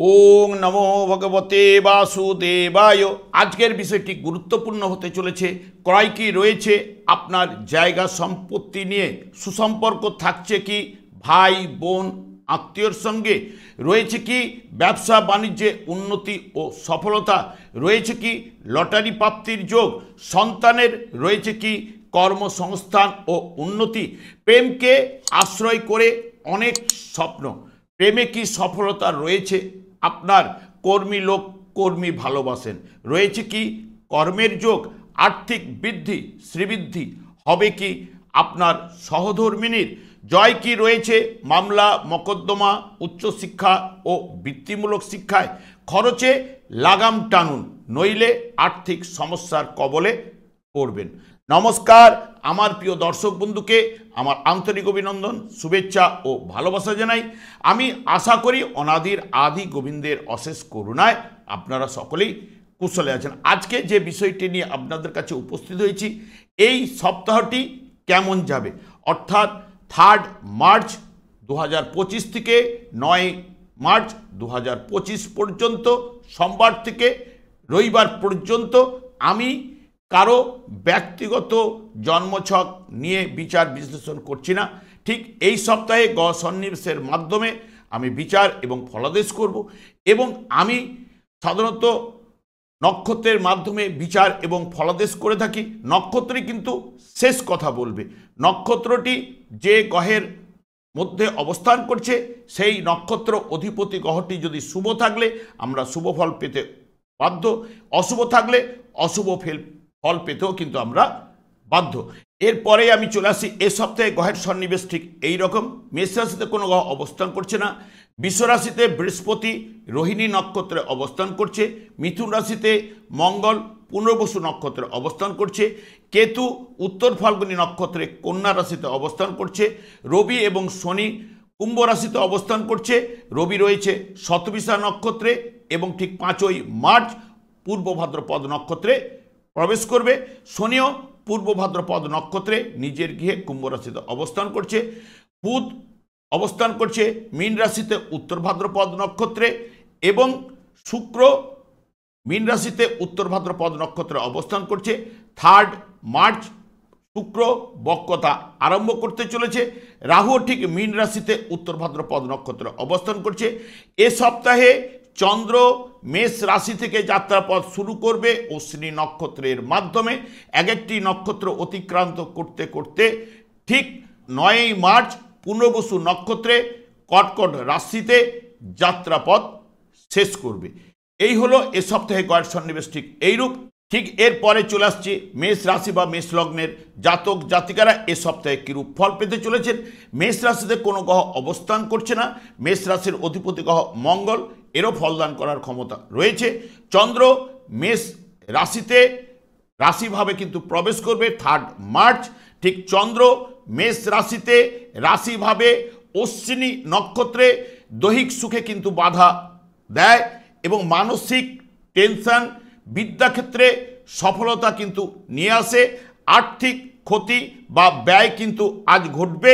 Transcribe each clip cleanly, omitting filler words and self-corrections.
ওং নমো ভগবতে বাসুদেবায়। আজকের বিষয়টি গুরুত্বপূর্ণ হতে চলেছে। ক্রয় কি রয়েছে আপনার জায়গা সম্পত্তি নিয়ে? সুসম্পর্ক থাকছে কি ভাই বোন আত্মীয়র সঙ্গে? রয়েছে কি ব্যবসা বাণিজ্যে উন্নতি ও সফলতা? রয়েছে কি লটারি প্রাপ্তির যোগ? সন্তানের রয়েছে কি কর্মসংস্থান ও উন্নতি? প্রেমকে আশ্রয় করে অনেক স্বপ্ন। প্রেমে কি সফলতা রয়েছে আপনার? কর্মী লোক কর্মী ভালোবাসেন। রয়েছে কি কর্মের যোগ? আর্থিক বৃদ্ধি শ্রীবৃদ্ধি হবে কি আপনার সহধর্মিনীর? জয় কি রয়েছে মামলা মকদ্দমা উচ্চশিক্ষা ও বৃত্তিমূলক শিক্ষায়? খরচে লাগাম টানুন, নইলে আর্থিক সমস্যার কবলে পড়বেন। নমস্কার, আমার প্রিয় দর্শক বন্ধুকে আমার আন্তরিক অভিনন্দন, শুভেচ্ছা ও ভালোবাসা জানাই। আমি আশা করি অনাদির আদি গোবিন্দের অশেষ করুণায় আপনারা সকলেই কুশলে আছেন। আজকে যে বিষয়টি নিয়ে আপনাদের কাছে উপস্থিত হয়েছি, এই সপ্তাহটি কেমন যাবে, অর্থাৎ 3 মার্চ 2025 থেকে 9 মার্চ 2025 পর্যন্ত, সোমবার থেকে রবিবার পর্যন্ত আমি কারো ব্যক্তিগত জন্মছক নিয়ে বিচার বিশ্লেষণ করছি না। ঠিক এই সপ্তাহে গ্রহ সন্নিবেশের মাধ্যমে আমি বিচার এবং ফলাদেশ করব, এবং আমি সাধারণত নক্ষত্রের মাধ্যমে বিচার এবং ফলাদেশ করে থাকি। নক্ষত্রই কিন্তু শেষ কথা বলবে। নক্ষত্রটি যে গ্রহের মধ্যে অবস্থান করছে, সেই নক্ষত্র অধিপতি গ্রহটি যদি শুভ থাকলে আমরা শুভ ফল পেতে বাধ্য, অশুভ থাকলে অশুভ ফল পেতেও কিন্তু আমরা বাধ্য। এরপরে আমি চলে আসি এ সপ্তাহে গ্রহের সন্নিবেশ ঠিক এই রকম। মেষ রাশিতে কোনো গ্রহ অবস্থান করছে না। বৃষ রাশিতে বৃহস্পতি রোহিণী নক্ষত্রে অবস্থান করছে। মিথুন রাশিতে মঙ্গল পুনর্বসু নক্ষত্রে অবস্থান করছে। কেতু উত্তর ফাল্গুনী নক্ষত্রে কন্যা রাশিতে অবস্থান করছে। রবি এবং শনি কুম্ভ রাশিতে অবস্থান করছে। রবি রয়েছে শতবিশা নক্ষত্রে এবং ঠিক 5ই মার্চ পূর্ব ভাদ্রপদ নক্ষত্রে প্রবেশ করবে। শনিও পূর্ব ভাদ্রপদ নক্ষত্রে নিজের গৃহে কুম্ভ রাশিতে অবস্থান করছে। বুধ অবস্থান করছে মীন রাশিতে উত্তর ভাদ্রপদ নক্ষত্রে, এবং শুক্র মীন রাশিতে উত্তর ভাদ্রপদ নক্ষত্রে অবস্থান করছে। 3 মার্চ শুক্র বক্রতা আরম্ভ করতে চলেছে। রাহুও ঠিক মীন রাশিতে উত্তর ভাদ্রপদ নক্ষত্রে অবস্থান করছে। এ সপ্তাহে চন্দ্র মেষ রাশি থেকে যাত্রাপথ শুরু করবে অশ্বিনী নক্ষত্রের মাধ্যমে। এক একটি নক্ষত্র অতিক্রান্ত করতে করতে ঠিক 9ই মার্চ পুনর্বসু নক্ষত্রে কর্কট রাশিতে যাত্রাপথ শেষ করবে। এই হলো এ সপ্তাহে গ্রহের সন্নিবেশ ঠিক এইরূপ। ঠিক এরপরে চলে আসছে মেষ রাশি বা মেষ লগ্নের জাতক জাতিকারা এ সপ্তাহে কিরূপ ফল পেতে চলেছেন। মেষ রাশিতে কোনো গ্রহ অবস্থান করছে না। মেষ রাশির অধিপতি গ্রহ মঙ্গল, এরও ফলদান করার ক্ষমতা রয়েছে। চন্দ্র মেষ রাশিতে রাশিভাবে কিন্তু প্রবেশ করবে 3 মার্চ। ঠিক চন্দ্র মেষ রাশিতে রাশিভাবে অশ্বিনী নক্ষত্রে দৈহিক সুখে কিন্তু বাধা দেয়, এবং মানসিক টেনশন, বিদ্যাক্ষেত্রে সফলতা কিন্তু নিয়ে আসে। আর্থিক ক্ষতি বা ব্যয় কিন্তু আজ ঘটবে।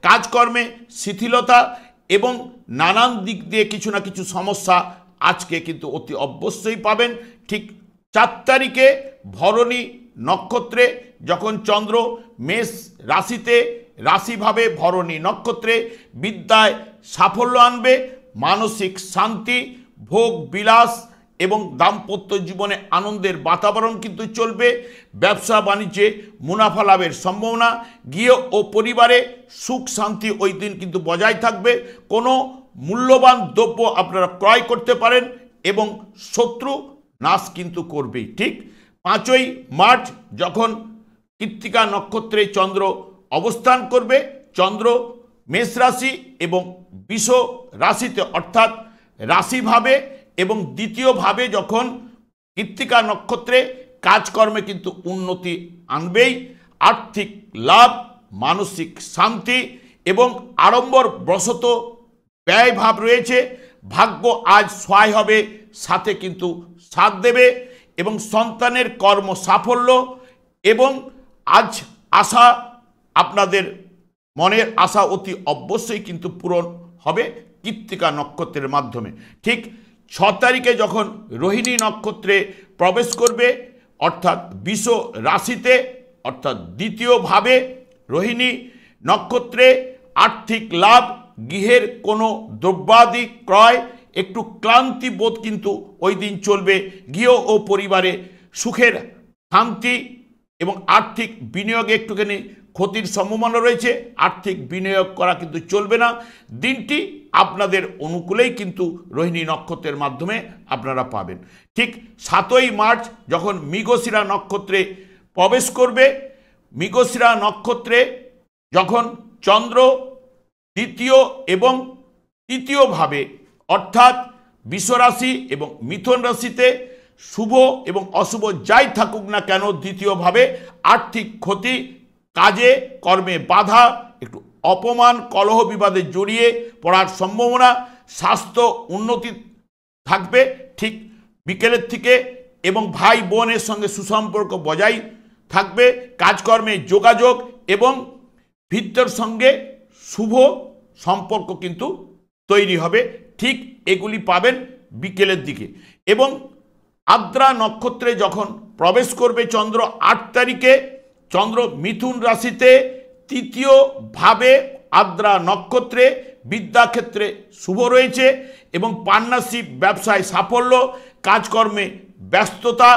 কাজকর্মে শিথিলতা এবং নানান দিক দিয়ে কিছু না কিছু সমস্যা আজকে কিন্তু অতি অবশ্যই পাবেন। ঠিক 4 তারিখে ভরণী নক্ষত্রে যখন চন্দ্র মেষ রাশিতে রাশিভাবে ভরণী নক্ষত্রে বিদ্যায় সাফল্য আনবে, মানসিক শান্তি, ভোগ বিলাস এবং দাম্পত্য জীবনে আনন্দের বাতাবরণ কিন্তু চলবে। ব্যবসা বাণিজ্যে মুনাফা লাভের সম্ভাবনা, গৃহ ও পরিবারে সুখ শান্তি ওই দিন কিন্তু বজায় থাকবে। কোনো মূল্যবান দ্রব্য আপনারা ক্রয় করতে পারেন, এবং শত্রু নাশ কিন্তু করবেই। ঠিক 5ই মার্চ যখন কৃত্তিকা নক্ষত্রে চন্দ্র অবস্থান করবে, চন্দ্র মেষ রাশি এবং বৃষ রাশিতে অর্থাৎ রাশিভাবে এবং দ্বিতীয়ভাবে যখন কৃত্তিকা নক্ষত্রে কাজকর্মে কিন্তু উন্নতি আনবেই। আর্থিক লাভ, মানসিক শান্তি এবং আড়ম্বর বশত ব্যয় ভাব রয়েছে। ভাগ্য আজ সহায় হবে, সাথে কিন্তু সাথ দেবে, এবং সন্তানের কর্ম সাফল্য এবং আজ আশা, আপনাদের মনের আশা অতি অবশ্যই কিন্তু পূরণ হবে কৃত্তিকা নক্ষত্রের মাধ্যমে। ঠিক তারিখে যখন রোহিণী নক্ষত্রে প্রবেশ করবে অর্থাৎ বৃষ রাশিতে অর্থাৎ দ্বিতীয়ভাবে রোহিণী নক্ষত্রে আর্থিক লাভ, গৃহের কোনো দ্রব্যাদি ক্রয়, একটু ক্লান্তি বোধ কিন্তু ওই দিন চলবে। গৃহ ও পরিবারে সুখের শান্তি এবং আর্থিক বিনিয়োগে একটুখানি ক্ষতির সম্ভাবনা রয়েছে। আর্থিক বিনিয়োগ করা কিন্তু চলবে না। দিনটি আপনাদের অনুকূলেই কিন্তু রোহিণী নক্ষত্রের মাধ্যমে আপনারা পাবেন। ঠিক 7ই মার্চ যখন মৃগশিরা নক্ষত্রে প্রবেশ করবে, মৃগশিরা নক্ষত্রে যখন চন্দ্র দ্বিতীয় এবং তৃতীয়ভাবে অর্থাৎ বৃষ রাশি এবং মিথুন রাশিতে, শুভ এবং অশুভ যাই থাকুক না কেন, দ্বিতীয়ভাবে আর্থিক ক্ষতি, কাজে কর্মে বাধা, একটু অপমান, কলহ বিবাদে জড়িয়ে পড়ার সম্ভাবনা, স্বাস্থ্য উন্নতি থাকবে ঠিক বিকেলের থেকে, এবং ভাই বোনের সঙ্গে সুসম্পর্ক বজায় থাকবে, কাজকর্মে যোগাযোগ এবং ভিত্তর সঙ্গে শুভ সম্পর্ক কিন্তু তৈরি হবে। ঠিক এগুলি পাবেন বিকেলের দিকে। এবং আদ্রা নক্ষত্রে যখন প্রবেশ করবে চন্দ্র 8 তারিখে, চন্দ্র মিথুন রাশিতে তৃতীয়ভাবে আদ্রা নক্ষত্রে বিদ্যাক্ষেত্রে শুভ রয়েছে এবং পার্টনারশিপ, ব্যবসায় সাফল্য, কাজকর্মে ব্যস্ততা,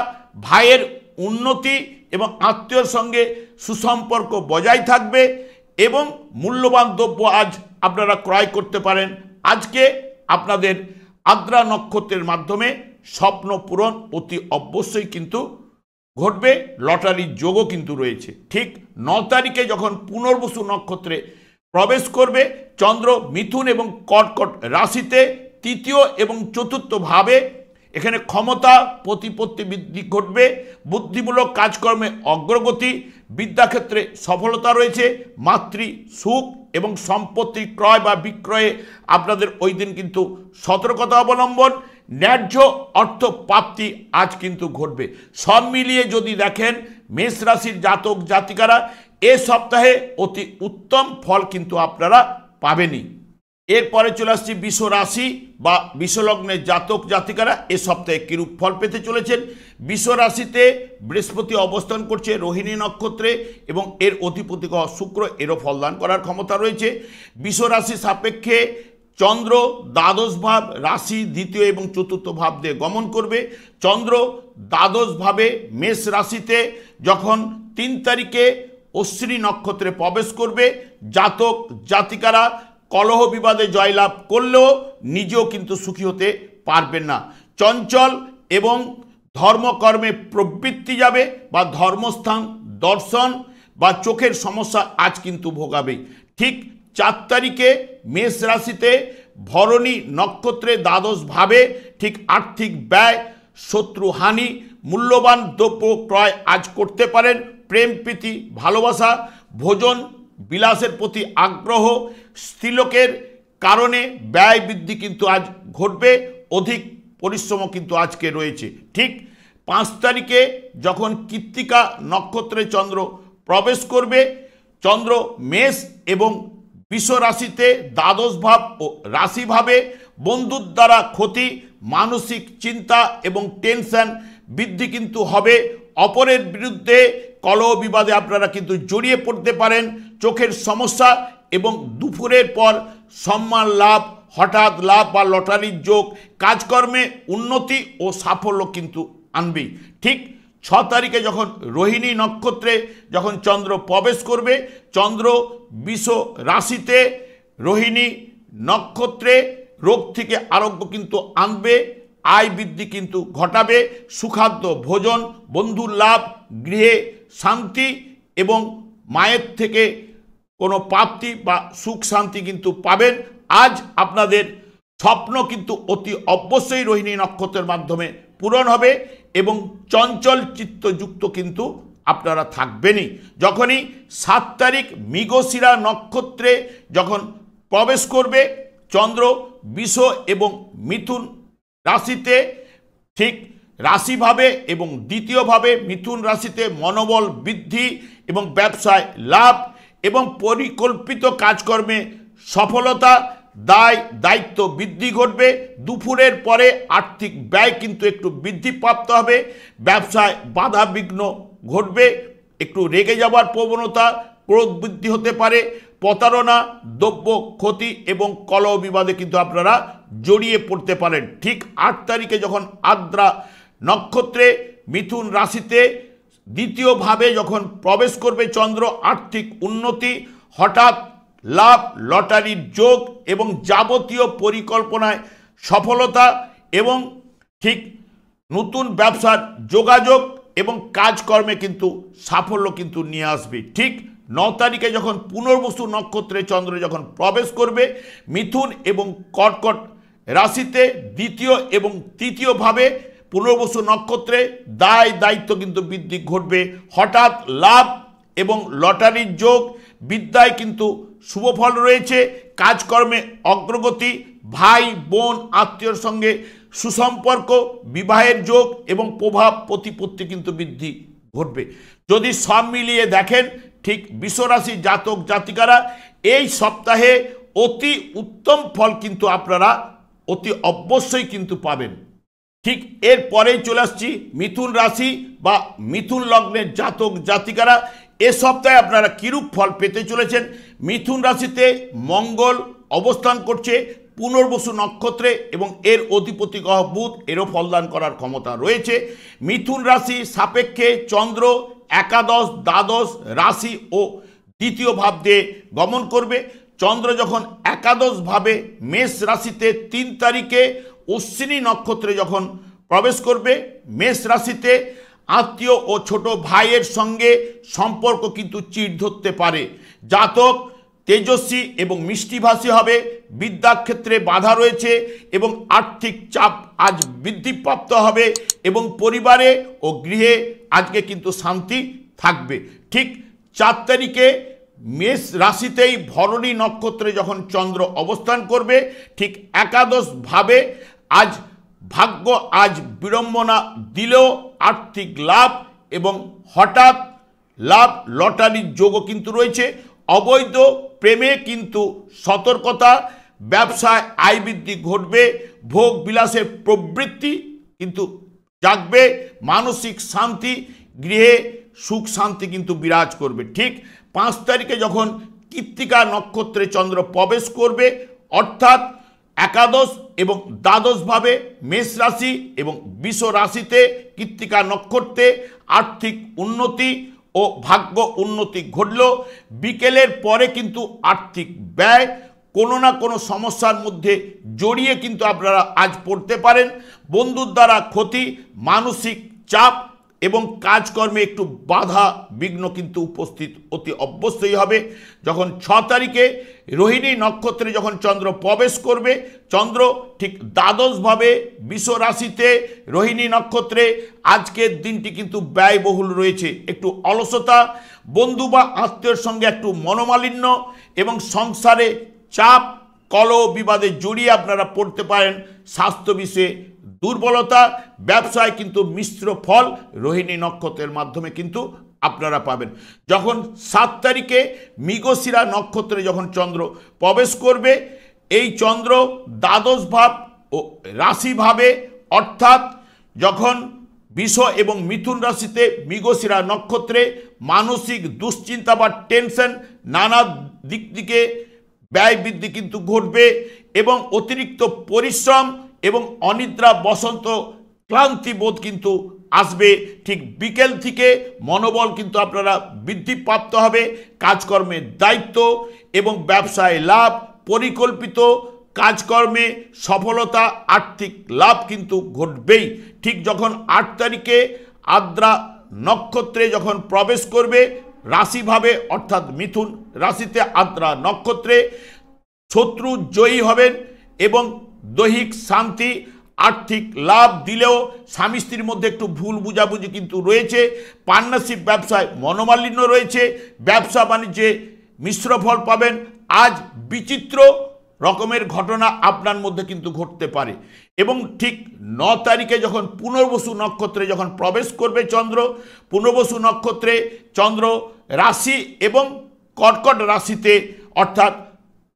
ভাইয়ের উন্নতি এবং আত্মীয়র সঙ্গে সুসম্পর্ক বজায় থাকবে এবং মূল্যবান দ্রব্য আজ আপনারা ক্রয় করতে পারেন। আজকে আপনাদের আদ্রা নক্ষত্রের মাধ্যমে স্বপ্ন পূরণ অতি অবশ্যই কিন্তু ঘটবে। লটারির যোগও কিন্তু রয়েছে। ঠিক 9 তারিখে যখন পুনর্বসু নক্ষত্রে প্রবেশ করবে চন্দ্র মিথুন এবং কর্কট রাশিতে তৃতীয় এবং চতুর্থভাবে, এখানে ক্ষমতা প্রতিপত্তি বৃদ্ধি ঘটবে, বুদ্ধিমূলক কাজকর্মে অগ্রগতি, বিদ্যাক্ষেত্রে সফলতা রয়েছে, মাতৃ সুখ এবং সম্পত্তি ক্রয় বা বিক্রয়ে আপনাদের ওই দিন কিন্তু সতর্কতা অবলম্বন, ন্যায্য অর্থ প্রাপ্তি আজ কিন্তু ঘটবে। সব মিলিয়ে যদি দেখেন মেষ রাশির জাতক জাতিকারা এ সপ্তাহে অতি উত্তম ফল কিন্তু আপনারা পাবেনই। এরপরে চলে আসছি বৃষ রাশি বা বৃষলগ্নের জাতক জাতিকারা এ সপ্তাহে কিরূপ ফল পেতে চলেছেন। বৃষ রাশিতে বৃহস্পতি অবস্থান করছে রোহিণী নক্ষত্রে এবং এর অধিপতি গ্রহ শুক্র, এরও ফলদান করার ক্ষমতা রয়েছে। বৃষ রাশি সাপেক্ষে চন্দ্র দ্বাদশ ভাব রাশি দ্বিতীয় এবং চতুর্থ ভাব দিয়ে গমন করবে। চন্দ্র দ্বাদশ ভাবে মেষ রাশিতে যখন 3 তারিখে অশ্বিনী নক্ষত্রে প্রবেশ করবে, জাতক জাতিকারা কলহ বিবাদে জয়লাভ করলেও নিজেও কিন্তু সুখী হতে পারবেন না। চঞ্চল এবং ধর্মকর্মে প্রবৃত্তি যাবে বা ধর্মস্থান দর্শন বা চোখের সমস্যা আজ কিন্তু ভোগাবেই। ঠিক 4 তারিখে মেষ রাশিতে ভরণী নক্ষত্রে দ্বাদশ ভাবে ঠিক আর্থিক ব্যয়, শত্রুহানি, মূল্যবান দ্রব্য ক্রয় আজ করতে পারেন। প্রেম প্রীতি ভালোবাসা, ভোজন বিলাসের প্রতি আগ্রহ, স্ত্রীলোকের কারণে ব্যয় বৃদ্ধি কিন্তু আজ ঘটবে। অধিক পরিশ্রমও কিন্তু আজকে রয়েছে। ঠিক 5 তারিখে যখন কৃত্তিকা নক্ষত্রে চন্দ্র প্রবেশ করবে, চন্দ্র মেষ এবং বৃষ রাশিতে দ্বাদশ ভাব ও রাশিভাবে বন্ধুর দ্বারা ক্ষতি, মানসিক চিন্তা এবং টেনশন বৃদ্ধি কিন্তু হবে। অপরের বিরুদ্ধে কলহ বিবাদে আপনারা কিন্তু জড়িয়ে পড়তে পারেন। চোখের সমস্যা এবং দুপুরের পর সম্মান লাভ, হঠাৎ লাভ বা লটারির যোগ কাজকর্মে উন্নতি ও সাফল্য কিন্তু আনবেই। ঠিক 6 তারিখে যখন রোহিণী নক্ষত্রে যখন চন্দ্র প্রবেশ করবে, চন্দ্র বৃষ রাশিতে রোহিণী নক্ষত্রে রোগ থেকে আরোগ্য কিন্তু আনবে, আয় বৃদ্ধি কিন্তু ঘটাবে, সুখাদ্য ভোজন, বন্ধুর লাভ, গৃহে শান্তি এবং মায়ের থেকে কোনো প্রাপ্তি বা সুখ শান্তি কিন্তু পাবেন। আজ আপনাদের স্বপ্ন কিন্তু অতি অবশ্যই রোহিণী নক্ষত্রের মাধ্যমে পূরণ হবে এবং চঞ্চল চিত্তযুক্ত কিন্তু আপনারা থাকবেনই। যখনই 7 তারিখ মৃগশিরা নক্ষত্রে যখন প্রবেশ করবে চন্দ্র বৃষ এবং মিথুন রাশিতে ঠিক রাশিভাবে এবং দ্বিতীয়ভাবে মিথুন রাশিতে মনোবল বৃদ্ধি এবং ব্যবসায় লাভ এবং পরিকল্পিত কাজকর্মে সফলতা, দায় দায়িত্ব বৃদ্ধি ঘটবে। দুপুরের পরে আর্থিক ব্যয় কিন্তু একটু বৃদ্ধিপ্রাপ্ত হবে। ব্যবসায় বাধা বিঘ্ন ঘটবে, একটু রেগে যাওয়ার প্রবণতা, ক্রোধ বৃদ্ধি হতে পারে। প্রতারণা, দ্রব্য ক্ষতি এবং কলহ বিবাদে কিন্তু আপনারা জড়িয়ে পড়তে পারেন। ঠিক 8 তারিখে যখন আদ্রা নক্ষত্রে মিথুন রাশিতে দ্বিতীয়ভাবে যখন প্রবেশ করবে চন্দ্র, আর্থিক উন্নতি, হঠাৎ লাভ, লটারির যোগ এবং যাবতীয় পরিকল্পনায় সফলতা এবং ঠিক নতুন ব্যবসার যোগাযোগ এবং কাজকর্মে কিন্তু সাফল্য কিন্তু নিয়ে আসবে। ঠিক 9 তারিখে যখন পুনর্বসু নক্ষত্রে চন্দ্র যখন প্রবেশ করবে মিথুন এবং কর্কট রাশিতে দ্বিতীয় এবং তৃতীয়ভাবে পুনর্বসু নক্ষত্রে দায় দায়িত্ব কিন্তু বৃদ্ধি ঘটবে। হঠাৎ লাভ এবং লটারির যোগ, বিদ্যায় কিন্তু শুভফল রয়েছে, কাজকর্মে অগ্রগতি, ভাই বোন আত্মীয়র সঙ্গে সুসম্পর্ক, বিবাহের যোগ এবং প্রভাব প্রতিপত্তি কিন্তু বৃদ্ধি ঘটবে। যদি সব মিলিয়ে দেখেন ঠিক বিশ্বরাশি জাতক জাতিকারা এই সপ্তাহে অতি উত্তম ফল কিন্তু আপনারা অতি অবশ্যই কিন্তু পাবেন। ঠিক এর পরেই চলে আসছি মিথুন রাশি বা মিথুন লগ্নের জাতক জাতিকারা এ সপ্তাহে আপনারা কিরূপ ফল পেতে চলেছেন। মিথুন রাশিতে মঙ্গল অবস্থান করছে পুনর্বসু নক্ষত্রে এবং এর অধিপতি গ্রহ বুধ, এরও ফলদান করার ক্ষমতা রয়েছে। মিথুন রাশি সাপেক্ষে চন্দ্র একাদশ, দ্বাদশ রাশি ও দ্বিতীয় ভাব দিয়ে গমন করবে। চন্দ্র যখন একাদশভাবে মেষ রাশিতে 3 তারিখে অশ্বিনী নক্ষত্রে যখন প্রবেশ করবে, মেষ রাশিতে আত্মীয় ও ছোট ভাইয়ের সঙ্গে সম্পর্ক কিন্তু চিড় ধরতে পারে। জাতক তেজস্বী এবং মিষ্টিভাষী হবে, বিদ্যাক্ষেত্রে বাধা রয়েছে এবং আর্থিক চাপ আজ বৃদ্ধিপ্রাপ্ত হবে এবং পরিবারে ও গৃহে আজকে কিন্তু শান্তি থাকবে। ঠিক 4 তারিখে মেষ রাশিতেই ভরণী নক্ষত্রে যখন চন্দ্র অবস্থান করবে, ঠিক একাদশভাবে আজ ভাগ্য আজ বিড়ম্বনা দিলেও আর্থিক লাভ এবং হঠাৎ লাভ, লটারির যোগও কিন্তু রয়েছে। অবৈধ প্রেমে কিন্তু সতর্কতা, ব্যবসায় আয় বৃদ্ধি ঘটবে, ভোগ বিলাসের প্রবৃত্তি কিন্তু জাগবে, মানসিক শান্তি, গৃহে সুখ শান্তি কিন্তু বিরাজ করবে। ঠিক 5 তারিখে যখন কৃত্তিকা নক্ষত্রে চন্দ্র প্রবেশ করবে, অর্থাৎ একাদশ এবং দ্বাদশভাবে মেষ রাশি এবং বৃষ রাশিতে কৃত্তিকা নক্ষত্রে আর্থিক উন্নতি ও ভাগ্য উন্নতি ঘটল। বিকেলের পরে কিন্তু আর্থিক ব্যয় কোনো না কোনো সমস্যার মধ্যে জড়িয়ে কিন্তু আপনারা আজ পড়তে পারেন। বন্ধুর দ্বারা ক্ষতি, মানসিক চাপ এবং কাজকর্মে একটু বাধা বিঘ্ন কিন্তু উপস্থিত অতি অবশ্যই হবে। যখন 6 তারিখে রোহিণী নক্ষত্রে যখন চন্দ্র প্রবেশ করবে, চন্দ্র ঠিক দ্বাদশভাবে বৃষ রাশিতে রোহিণী নক্ষত্রে আজকের দিনটি কিন্তু ব্যয়বহুল রয়েছে। একটু অলসতা, বন্ধু বা আত্মীয়ের সঙ্গে একটু মনোমালিন্য এবং সংসারে চাপ, কলহ বিবাদে জড়িয়ে আপনারা পড়তে পারেন। স্বাস্থ্য বিষয়ে দুর্বলতা, ব্যবসায় কিন্তু মিশ্র ফল রোহিণী নক্ষত্রের মাধ্যমে কিন্তু আপনারা পাবেন। যখন 7 তারিখে মৃগশিরা নক্ষত্রে যখন চন্দ্র প্রবেশ করবে, এই চন্দ্র দ্বাদশ ভাব ও রাশিভাবে, অর্থাৎ যখন বৃষ এবং মিথুন রাশিতে মৃগশিরা নক্ষত্রে মানসিক দুশ্চিন্তা বা টেনশন, নানা দিক থেকে ব্যয় বৃদ্ধি কিন্তু ঘটবে এবং অতিরিক্ত পরিশ্রম এবং অনিদ্রা বসন্ত ক্লান্তি বোধ কিন্তু আসবে। ঠিক বিকেল থেকে মনোবল কিন্তু আপনারা বৃদ্ধিপ্রাপ্ত হবে। কাজকর্মের দায়িত্ব এবং ব্যবসায় লাভ, পরিকল্পিত কাজকর্মে সফলতা, আর্থিক লাভ কিন্তু ঘটবেই। ঠিক যখন 8 তারিখে আদ্রা নক্ষত্রে যখন প্রবেশ করবে রাশিভাবে, অর্থাৎ মিথুন রাশিতে আদ্রা নক্ষত্রে, শত্রু জয়ী হবেন এবং দৈহিক শান্তি, আর্থিক লাভ দিলেও স্বামী স্ত্রীর মধ্যে একটু ভুল বুঝাবুঝি কিন্তু রয়েছে। পার্টনারশিপ ব্যবসায় মনোমালিন্য রয়েছে, ব্যবসা বাণিজ্যে মিশ্র ফল পাবেন। আজ বিচিত্র রকমের ঘটনা আপনার মধ্যে কিন্তু ঘটতে পারে। এবং ঠিক 9 তারিখে যখন পুনর্বসু নক্ষত্রে যখন প্রবেশ করবে চন্দ্র, পুনর্বসু নক্ষত্রে চন্দ্র রাশি এবং কর্কট রাশিতে, অর্থাৎ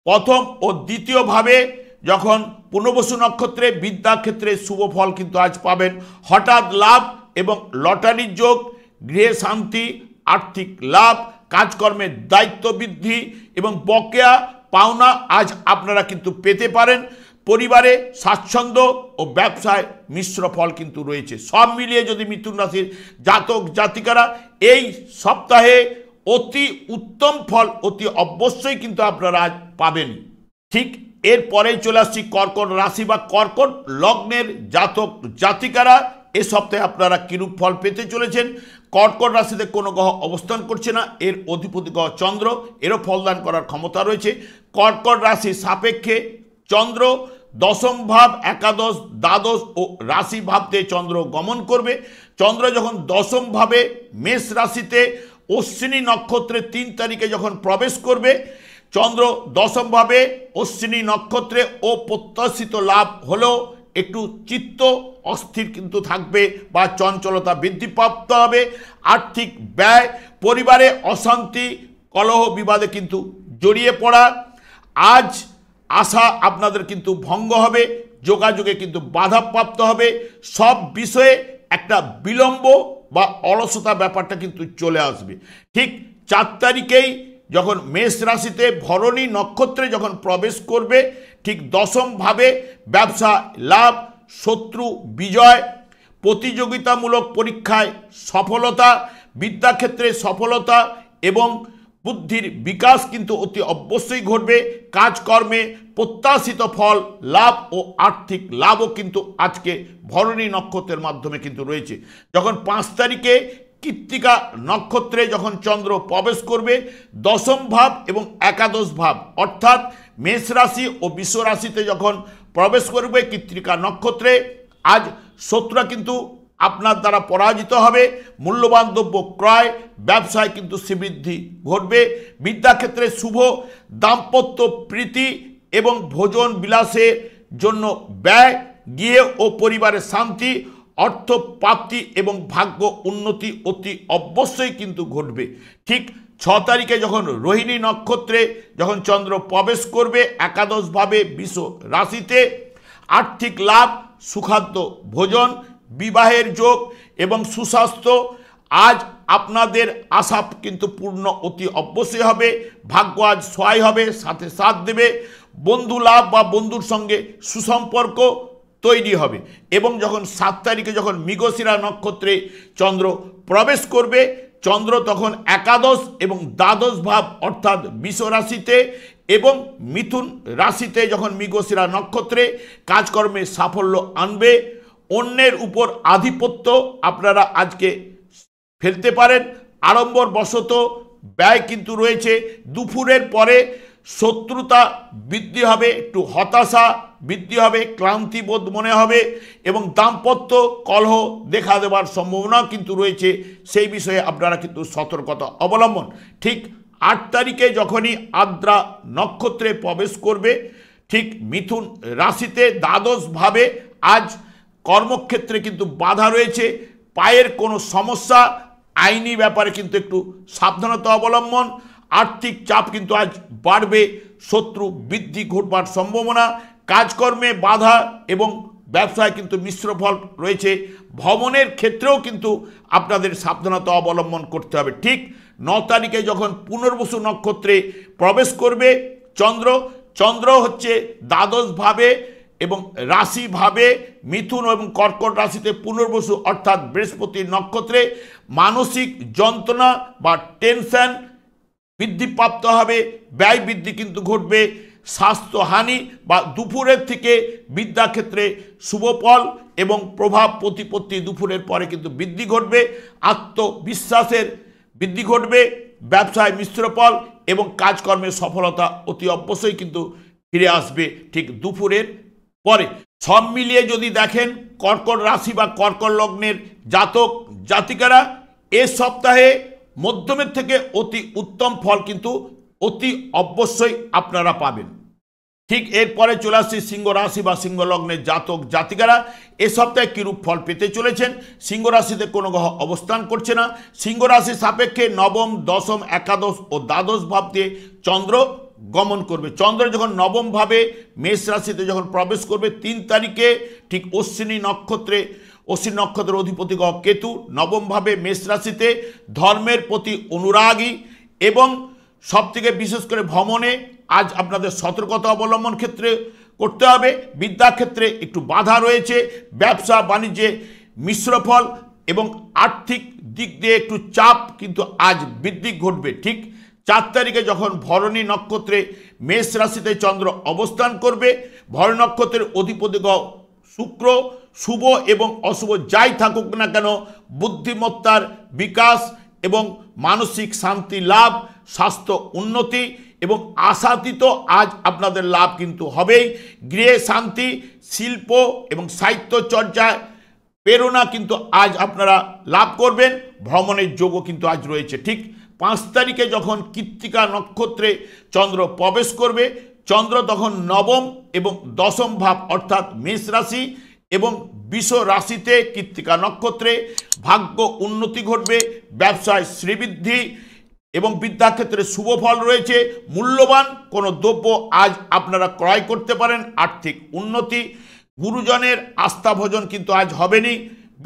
প্রথম ও দ্বিতীয়ভাবে যখন পুনর্বসু নক্ষত্রে বিদ্যাক্ষেত্রে শুভ ফল কিন্তু আজ পাবেন। হঠাৎ লাভ এবং লটারির যোগ, গৃহে শান্তি, আর্থিক লাভ, কাজকর্মের দায়িত্ব বৃদ্ধি এবং বকেয়া পাওনা আজ আপনারা কিন্তু পেতে পারেন। পরিবারে স্বাচ্ছন্দ্য ও ব্যবসায় মিশ্র ফল কিন্তু রয়েছে। সব মিলিয়ে যদি মিথুন রাশির জাতক জাতিকারা এই সপ্তাহে অতি উত্তম ফল অতি অবশ্যই কিন্তু আপনারা আজ পাবেন। ঠিক এরপরেই চলে আসছি কর্কট রাশি বা কর্কট লগ্নের জাতক জাতিকারা এ সপ্তাহে আপনারা কিরূপ ফল পেতে চলেছেন। কর্কট রাশিতে কোনো গ্রহ অবস্থান করছে না, এর অধিপতি গ্রহ চন্দ্র, এরও ফলদান করার ক্ষমতা রয়েছে। কর্কট রাশির সাপেক্ষে চন্দ্র দশম ভাব, একাদশ, দ্বাদশ ও রাশি ভাবতে চন্দ্র গমন করবে। চন্দ্র যখন দশম ভাবে মেষ রাশিতে অশ্বিনী নক্ষত্রে 3 তারিখে যখন প্রবেশ করবে, চন্দ্র দশমভাবে অশ্বিনী নক্ষত্রে ও প্রত্যাশিত লাভ হলেও একটু চিত্ত অস্থির কিন্তু থাকবে বা চঞ্চলতা বৃদ্ধিপ্রাপ্ত হবে। আর্থিক ব্যয়, পরিবারে অশান্তি, কলহ বিবাদে কিন্তু জড়িয়ে পড়া, আজ আশা আপনাদের কিন্তু ভঙ্গ হবে, যোগাযোগে কিন্তু বাধাপ্রাপ্ত হবে। সব বিষয়ে একটা বিলম্ব বা অলসতা ব্যাপারটা কিন্তু চলে আসবে। ঠিক 4 তারিখেই যখন মেষ রাশিতে ভরণী নক্ষত্রে যখন প্রবেশ করবে, ঠিক দশমভাবে ব্যবসা লাভ, শত্রু বিজয়, প্রতিযোগিতামূলক পরীক্ষায় সফলতা, বিদ্যাক্ষেত্রে সফলতা এবং বুদ্ধির বিকাশ কিন্তু অতি অবশ্যই ঘটবে। কাজকর্মে প্রত্যাশিত ফল লাভ ও আর্থিক লাভও কিন্তু আজকে ভরণী নক্ষত্রের মাধ্যমে কিন্তু রয়েছে। যখন 5 তারিখে কৃত্তিকা নক্ষত্রে যখন চন্দ্র প্রবেশ করবে, দশম ভাব এবং একাদশ ভাব অর্থাৎ মেষ রাশি ও বৃষ রাশিতে যখন প্রবেশ করবে কৃত্তিকা নক্ষত্রে, আজ শত্রুরা কিন্তু আপনার দ্বারা পরাজিত হবে। মূল্যবান দ্রব্য ক্রয়, ব্যবসায় কিন্তু শ্রীবৃদ্ধি ঘটবে। বিদ্যাক্ষেত্রে শুভ, দাম্পত্য প্রীতি এবং ভোজন বিলাসের জন্য ব্যয়, গৃহে ও পরিবারের শান্তি, অর্থ প্রাপ্তি এবং ভাগ্য উন্নতি অতি অবশ্যই কিন্তু ঘটবে। ঠিক 6 তারিখে যখন রোহিণী নক্ষত্রে যখন চন্দ্র প্রবেশ করবে একাদশভাবে বৃষ রাশিতে, আর্থিক লাভ, সুখাদ্য ভোজন, বিবাহের যোগ এবং সুস্বাস্থ্য, আজ আপনাদের আশা কিন্তু পূর্ণ অতি অবশ্যই হবে। ভাগ্য আজ সহায় হবে, সাথে সাথ দেবে। বন্ধু লাভ বা বন্ধুর সঙ্গে সুসম্পর্ক তৈরি হবে। এবং যখন 7 তারিখে যখন মৃগশিরা নক্ষত্রে চন্দ্র প্রবেশ করবে, চন্দ্র তখন একাদশ এবং দ্বাদশ ভাব অর্থাৎ বৃষ রাশিতে এবং মিথুন রাশিতে যখন মৃগশিরা নক্ষত্রে কাজকর্মে সাফল্য আনবে। অন্যের উপর আধিপত্য আপনারা আজকে ফেলতে পারেন। আড়ম্বর বশত ব্যয় কিন্তু রয়েছে। দুপুরের পরে শত্রুতা বৃদ্ধি হবে, একটু হতাশা বৃদ্ধি হবে, ক্লান্তিবোধ মনে হবে এবং দাম্পত্য কলহ দেখা দেওয়ার সম্ভাবনা কিন্তু রয়েছে। সেই বিষয়ে আপনারা কিন্তু সতর্কতা অবলম্বন। ঠিক 8 তারিখে যখনই আদ্রা নক্ষত্রে প্রবেশ করবে, ঠিক মিথুন রাশিতে দ্বাদশভাবে আজ কর্মক্ষেত্রে কিন্তু বাধা রয়েছে। পায়ের কোনো সমস্যা, আইনি ব্যাপারে কিন্তু একটু সাবধানতা অবলম্বন। আর্থিক চাপ কিন্তু আজ বাড়বে, শত্রু বৃদ্ধি ঘটবার সম্ভাবনা, কাজকর্মে বাধা এবং ব্যবসায় কিন্তু মিশ্র ফল রয়েছে। ভ্রমণের ক্ষেত্রেও কিন্তু আপনাদের সাবধানতা অবলম্বন করতে হবে। ঠিক 9 তারিখে যখন পুনর্বসু নক্ষত্রে প্রবেশ করবে চন্দ্র হচ্ছে দ্বাদশভাবে এবং রাশিভাবে মিথুন এবং কর্কট রাশিতে পুনর্বসু অর্থাৎ বৃহস্পতি নক্ষত্রে, মানসিক যন্ত্রণা বা টেনশন বৃদ্ধিপ্রাপ্ত হবে, ব্যয় বৃদ্ধি কিন্তু ঘটবে। স্বাস্থ্যহানি বা দুপুরের থেকে বিদ্যাক্ষেত্রে শুভফল এবং প্রভাব প্রতিপত্তি দুপুরের পরে কিন্তু বৃদ্ধি ঘটবে। আত্মবিশ্বাসের বৃদ্ধি ঘটবে, ব্যবসায় মিশ্র ফল এবং কাজকর্মের সফলতা অতি অবশ্যই কিন্তু ফিরে আসবে ঠিক দুপুরের পরে। সব মিলিয়ে যদি দেখেন কর্কট রাশি বা কর্কট লগ্নের জাতক জাতিকারা এ সপ্তাহে মধ্যমের থেকে অতি উত্তম ফল কিন্তু অতি অবশ্যই আপনারা পাবেন। ঠিক এরপরে চলে আসছে সিংহ রাশি বা সিংহ লগ্নের জাতক জাতিকারা এ সপ্তাহে কিরূপ ফল পেতে চলেছেন। সিংহ রাশিতে কোনো গ্রহ অবস্থান করছে না। সিংহ রাশির সাপেক্ষে নবম, দশম, একাদশ ও দ্বাদশ ভাব দিয়ে চন্দ্র গমন করবে। চন্দ্র যখন নবমভাবে মেষ রাশিতে যখন প্রবেশ করবে ৩ তারিখে, ঠিক অশ্বিনী নক্ষত্রের অধিপতি গ্রহ কেতু নবমভাবে মেষ রাশিতে, ধর্মের প্রতি অনুরাগী এবং সবথেকে বিশেষ করে ভ্রমণে আজ আপনাদের সতর্কতা অবলম্বন ক্ষেত্রে করতে হবে। বিদ্যাক্ষেত্রে একটু বাধা রয়েছে, ব্যবসা বাণিজ্যে মিশ্র ফল এবং আর্থিক দিক দিয়ে একটু চাপ কিন্তু আজ বৃদ্ধি ঘটবে। ঠিক ৪ তারিখে যখন ভরণী নক্ষত্রে মেষ রাশিতে চন্দ্র অবস্থান করবে, ভরণী নক্ষত্রের অধিপতি গ্রহ শুক্র শুভ এবং অশুভ যাই থাকুক না কেন বুদ্ধিমত্তার বিকাশ এবং মানসিক শান্তি লাভ, স্বাস্থ্য উন্নতি এবং আশাতীত আজ আপনাদের লাভ কিন্তু হবেই। গৃহে শান্তি, শিল্প এবং সাহিত্য চর্চায় প্রেরণা কিন্তু আজ আপনারা লাভ করবেন। ভ্রমণের যোগও কিন্তু আজ রয়েছে। ঠিক ৫ তারিখে যখন কৃত্তিকা নক্ষত্রে চন্দ্র প্রবেশ করবে, চন্দ্র তখন নবম এবং দশম ভাব অর্থাৎ মেষ রাশি এবং বৃষ রাশিতে কৃত্তিকা নক্ষত্রে, ভাগ্য উন্নতি ঘটবে, ব্যবসায় শ্রীবৃদ্ধি এবং বিদ্যাক্ষেত্রে শুভ ফল রয়েছে। মূল্যবান কোনো দ্রব্য আজ আপনারা ক্রয় করতে পারেন, আর্থিক উন্নতি, গুরুজনের আস্থাভোজন কিন্তু আজ হবেনি,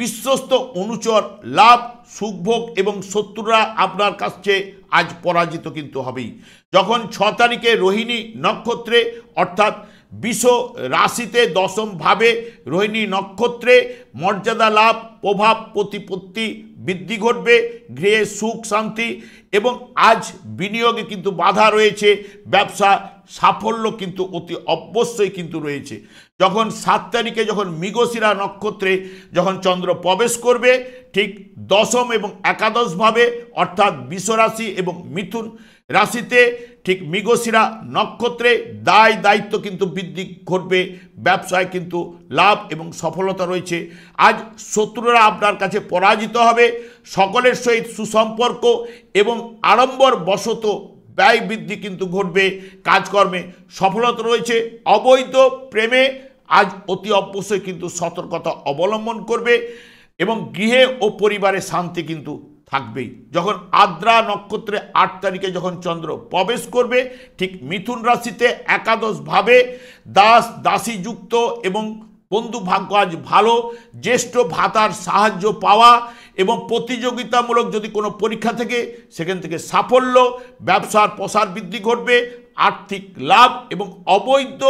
বিশ্বস্ত অনুচর লাভ, সুখভোগ এবং শত্রুরা আপনার কাছে আজ পরাজিত কিন্তু হবেই। যখন ৬ তারিখে রোহিণী নক্ষত্রে অর্থাৎ বৃষ রাশিতে দশম ভাবে রোহিণী নক্ষত্রে মর্যাদা লাভ, প্রভাব প্রতিপত্তি বৃদ্ধি ঘটবে, গৃহে সুখ শান্তি এবং আজ বিনিয়োগে কিন্তু বাধা রয়েছে, ব্যবসা সাফল্য কিন্তু অতি অবশ্যই কিন্তু রয়েছে। যখন ৭ তারিখে যখন মৃগশিরা নক্ষত্রে যখন চন্দ্র প্রবেশ করবে, ঠিক দশম এবং একাদশ ভাবে অর্থাৎ বৃষ রাশি এবং মিথুন রাশিতে, ঠিক মৃগশিরা নক্ষত্রে দায় দায়িত্ব কিন্তু বৃদ্ধি ঘটবে, ব্যবসায় কিন্তু লাভ এবং সফলতা রয়েছে। আজ শত্রুরা আপনার কাছে পরাজিত হবে, সকলের সহিত সুসম্পর্ক এবং আড়ম্বর বশত ব্যয় বৃদ্ধি কিন্তু ঘটবে, কাজকর্মে সফলতা রয়েছে। অবৈধ প্রেমে আজ অতি অবশ্যই কিন্তু সতর্কতা অবলম্বন করবে এবং গৃহে ও পরিবারে শান্তি কিন্তু থাকবেই। যখন আদ্রা নক্ষত্রে ৮ তারিখে যখন চন্দ্র প্রবেশ করবে, ঠিক মিথুন রাশিতে একাদশ ভাবে দাস দাসী যুক্ত এবং বন্ধু ভাগ্য আজ ভালো, জ্যেষ্ঠ ভাতার সাহায্য পাওয়া এবং প্রতিযোগিতামূলক যদি কোনো পরীক্ষা থেকে সেখান থেকে সাফল্য, ব্যবসার প্রসার বৃদ্ধি ঘটবে, আর্থিক লাভ এবং অবৈধ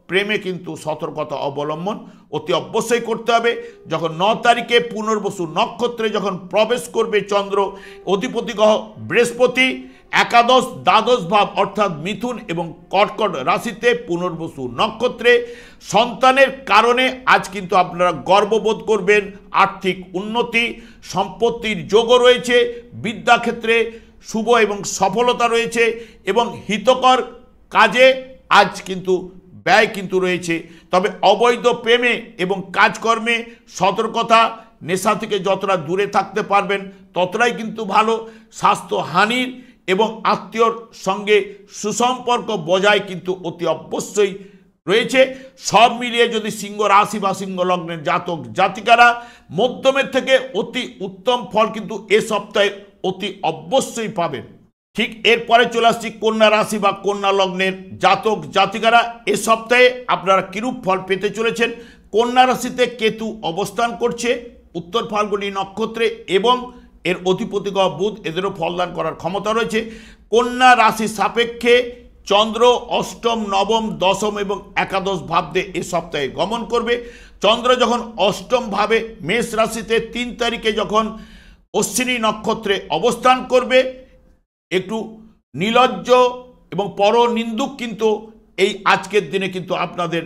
প্রেমে কিন্তু সতর্কতা অবলম্বন অতি অবশ্যই করতে হবে। যখন ৯ তারিখে পুনর্বসু নক্ষত্রে যখন প্রবেশ করবে চন্দ্র, অধিপতি গ্রহ বৃহস্পতি একাদশ দ্বাদশ ভাব অর্থাৎ মিথুন এবং কর্কট রাশিতে পুনর্বসু নক্ষত্রে, সন্তানের কারণে আজ কিন্তু আপনারা গর্ববোধ করবেন, আর্থিক উন্নতি, সম্পত্তির যোগও রয়েছে, বিদ্যাক্ষেত্রে শুভ এবং সফলতা রয়েছে এবং হিতকর কাজে আজ কিন্তু ব্যয় কিন্তু রয়েছে। তবে অবৈধ প্রেমে এবং কাজকর্মে সতর্কতা, নেশা থেকে যতটা দূরে থাকতে পারবেন ততটাই কিন্তু ভালো। স্বাস্থ্য হানির এবং আত্মীয়র সঙ্গে সুসম্পর্ক বজায় কিন্তু অতি অবশ্যই রয়েছে। সব মিলিয়ে যদি সিংহ রাশি বা সিংহ লগ্নের জাতক জাতিকারা মধ্যমের থেকে অতি উত্তম ফল কিন্তু এ সপ্তাহে অতি অবশ্যই পাবেন। ঠিক এরপরে চলে আসছি কন্যা রাশি বা কন্যা লগ্নের জাতক জাতিকারা এ সপ্তাহে আপনারা কিরূপ ফল পেতে চলেছেন। কন্যা রাশিতে কেতু অবস্থান করছে উত্তর ফাল্গুনী নক্ষত্রে এবং এর অধিপতি গ্রহ বুধ, এদেরও ফলদান করার ক্ষমতা রয়েছে। কন্যা রাশি সাপেক্ষে চন্দ্র অষ্টম, নবম, দশম এবং একাদশ ভাবে এ সপ্তাহে গমন করবে। চন্দ্র যখন অষ্টম ভাবে মেষ রাশিতে ৩ তারিখে যখন অশ্বিনী নক্ষত্রে অবস্থান করবে, একটু নির্লজ্জ এবং পরনিন্দুক কিন্তু এই আজকের দিনে কিন্তু আপনাদের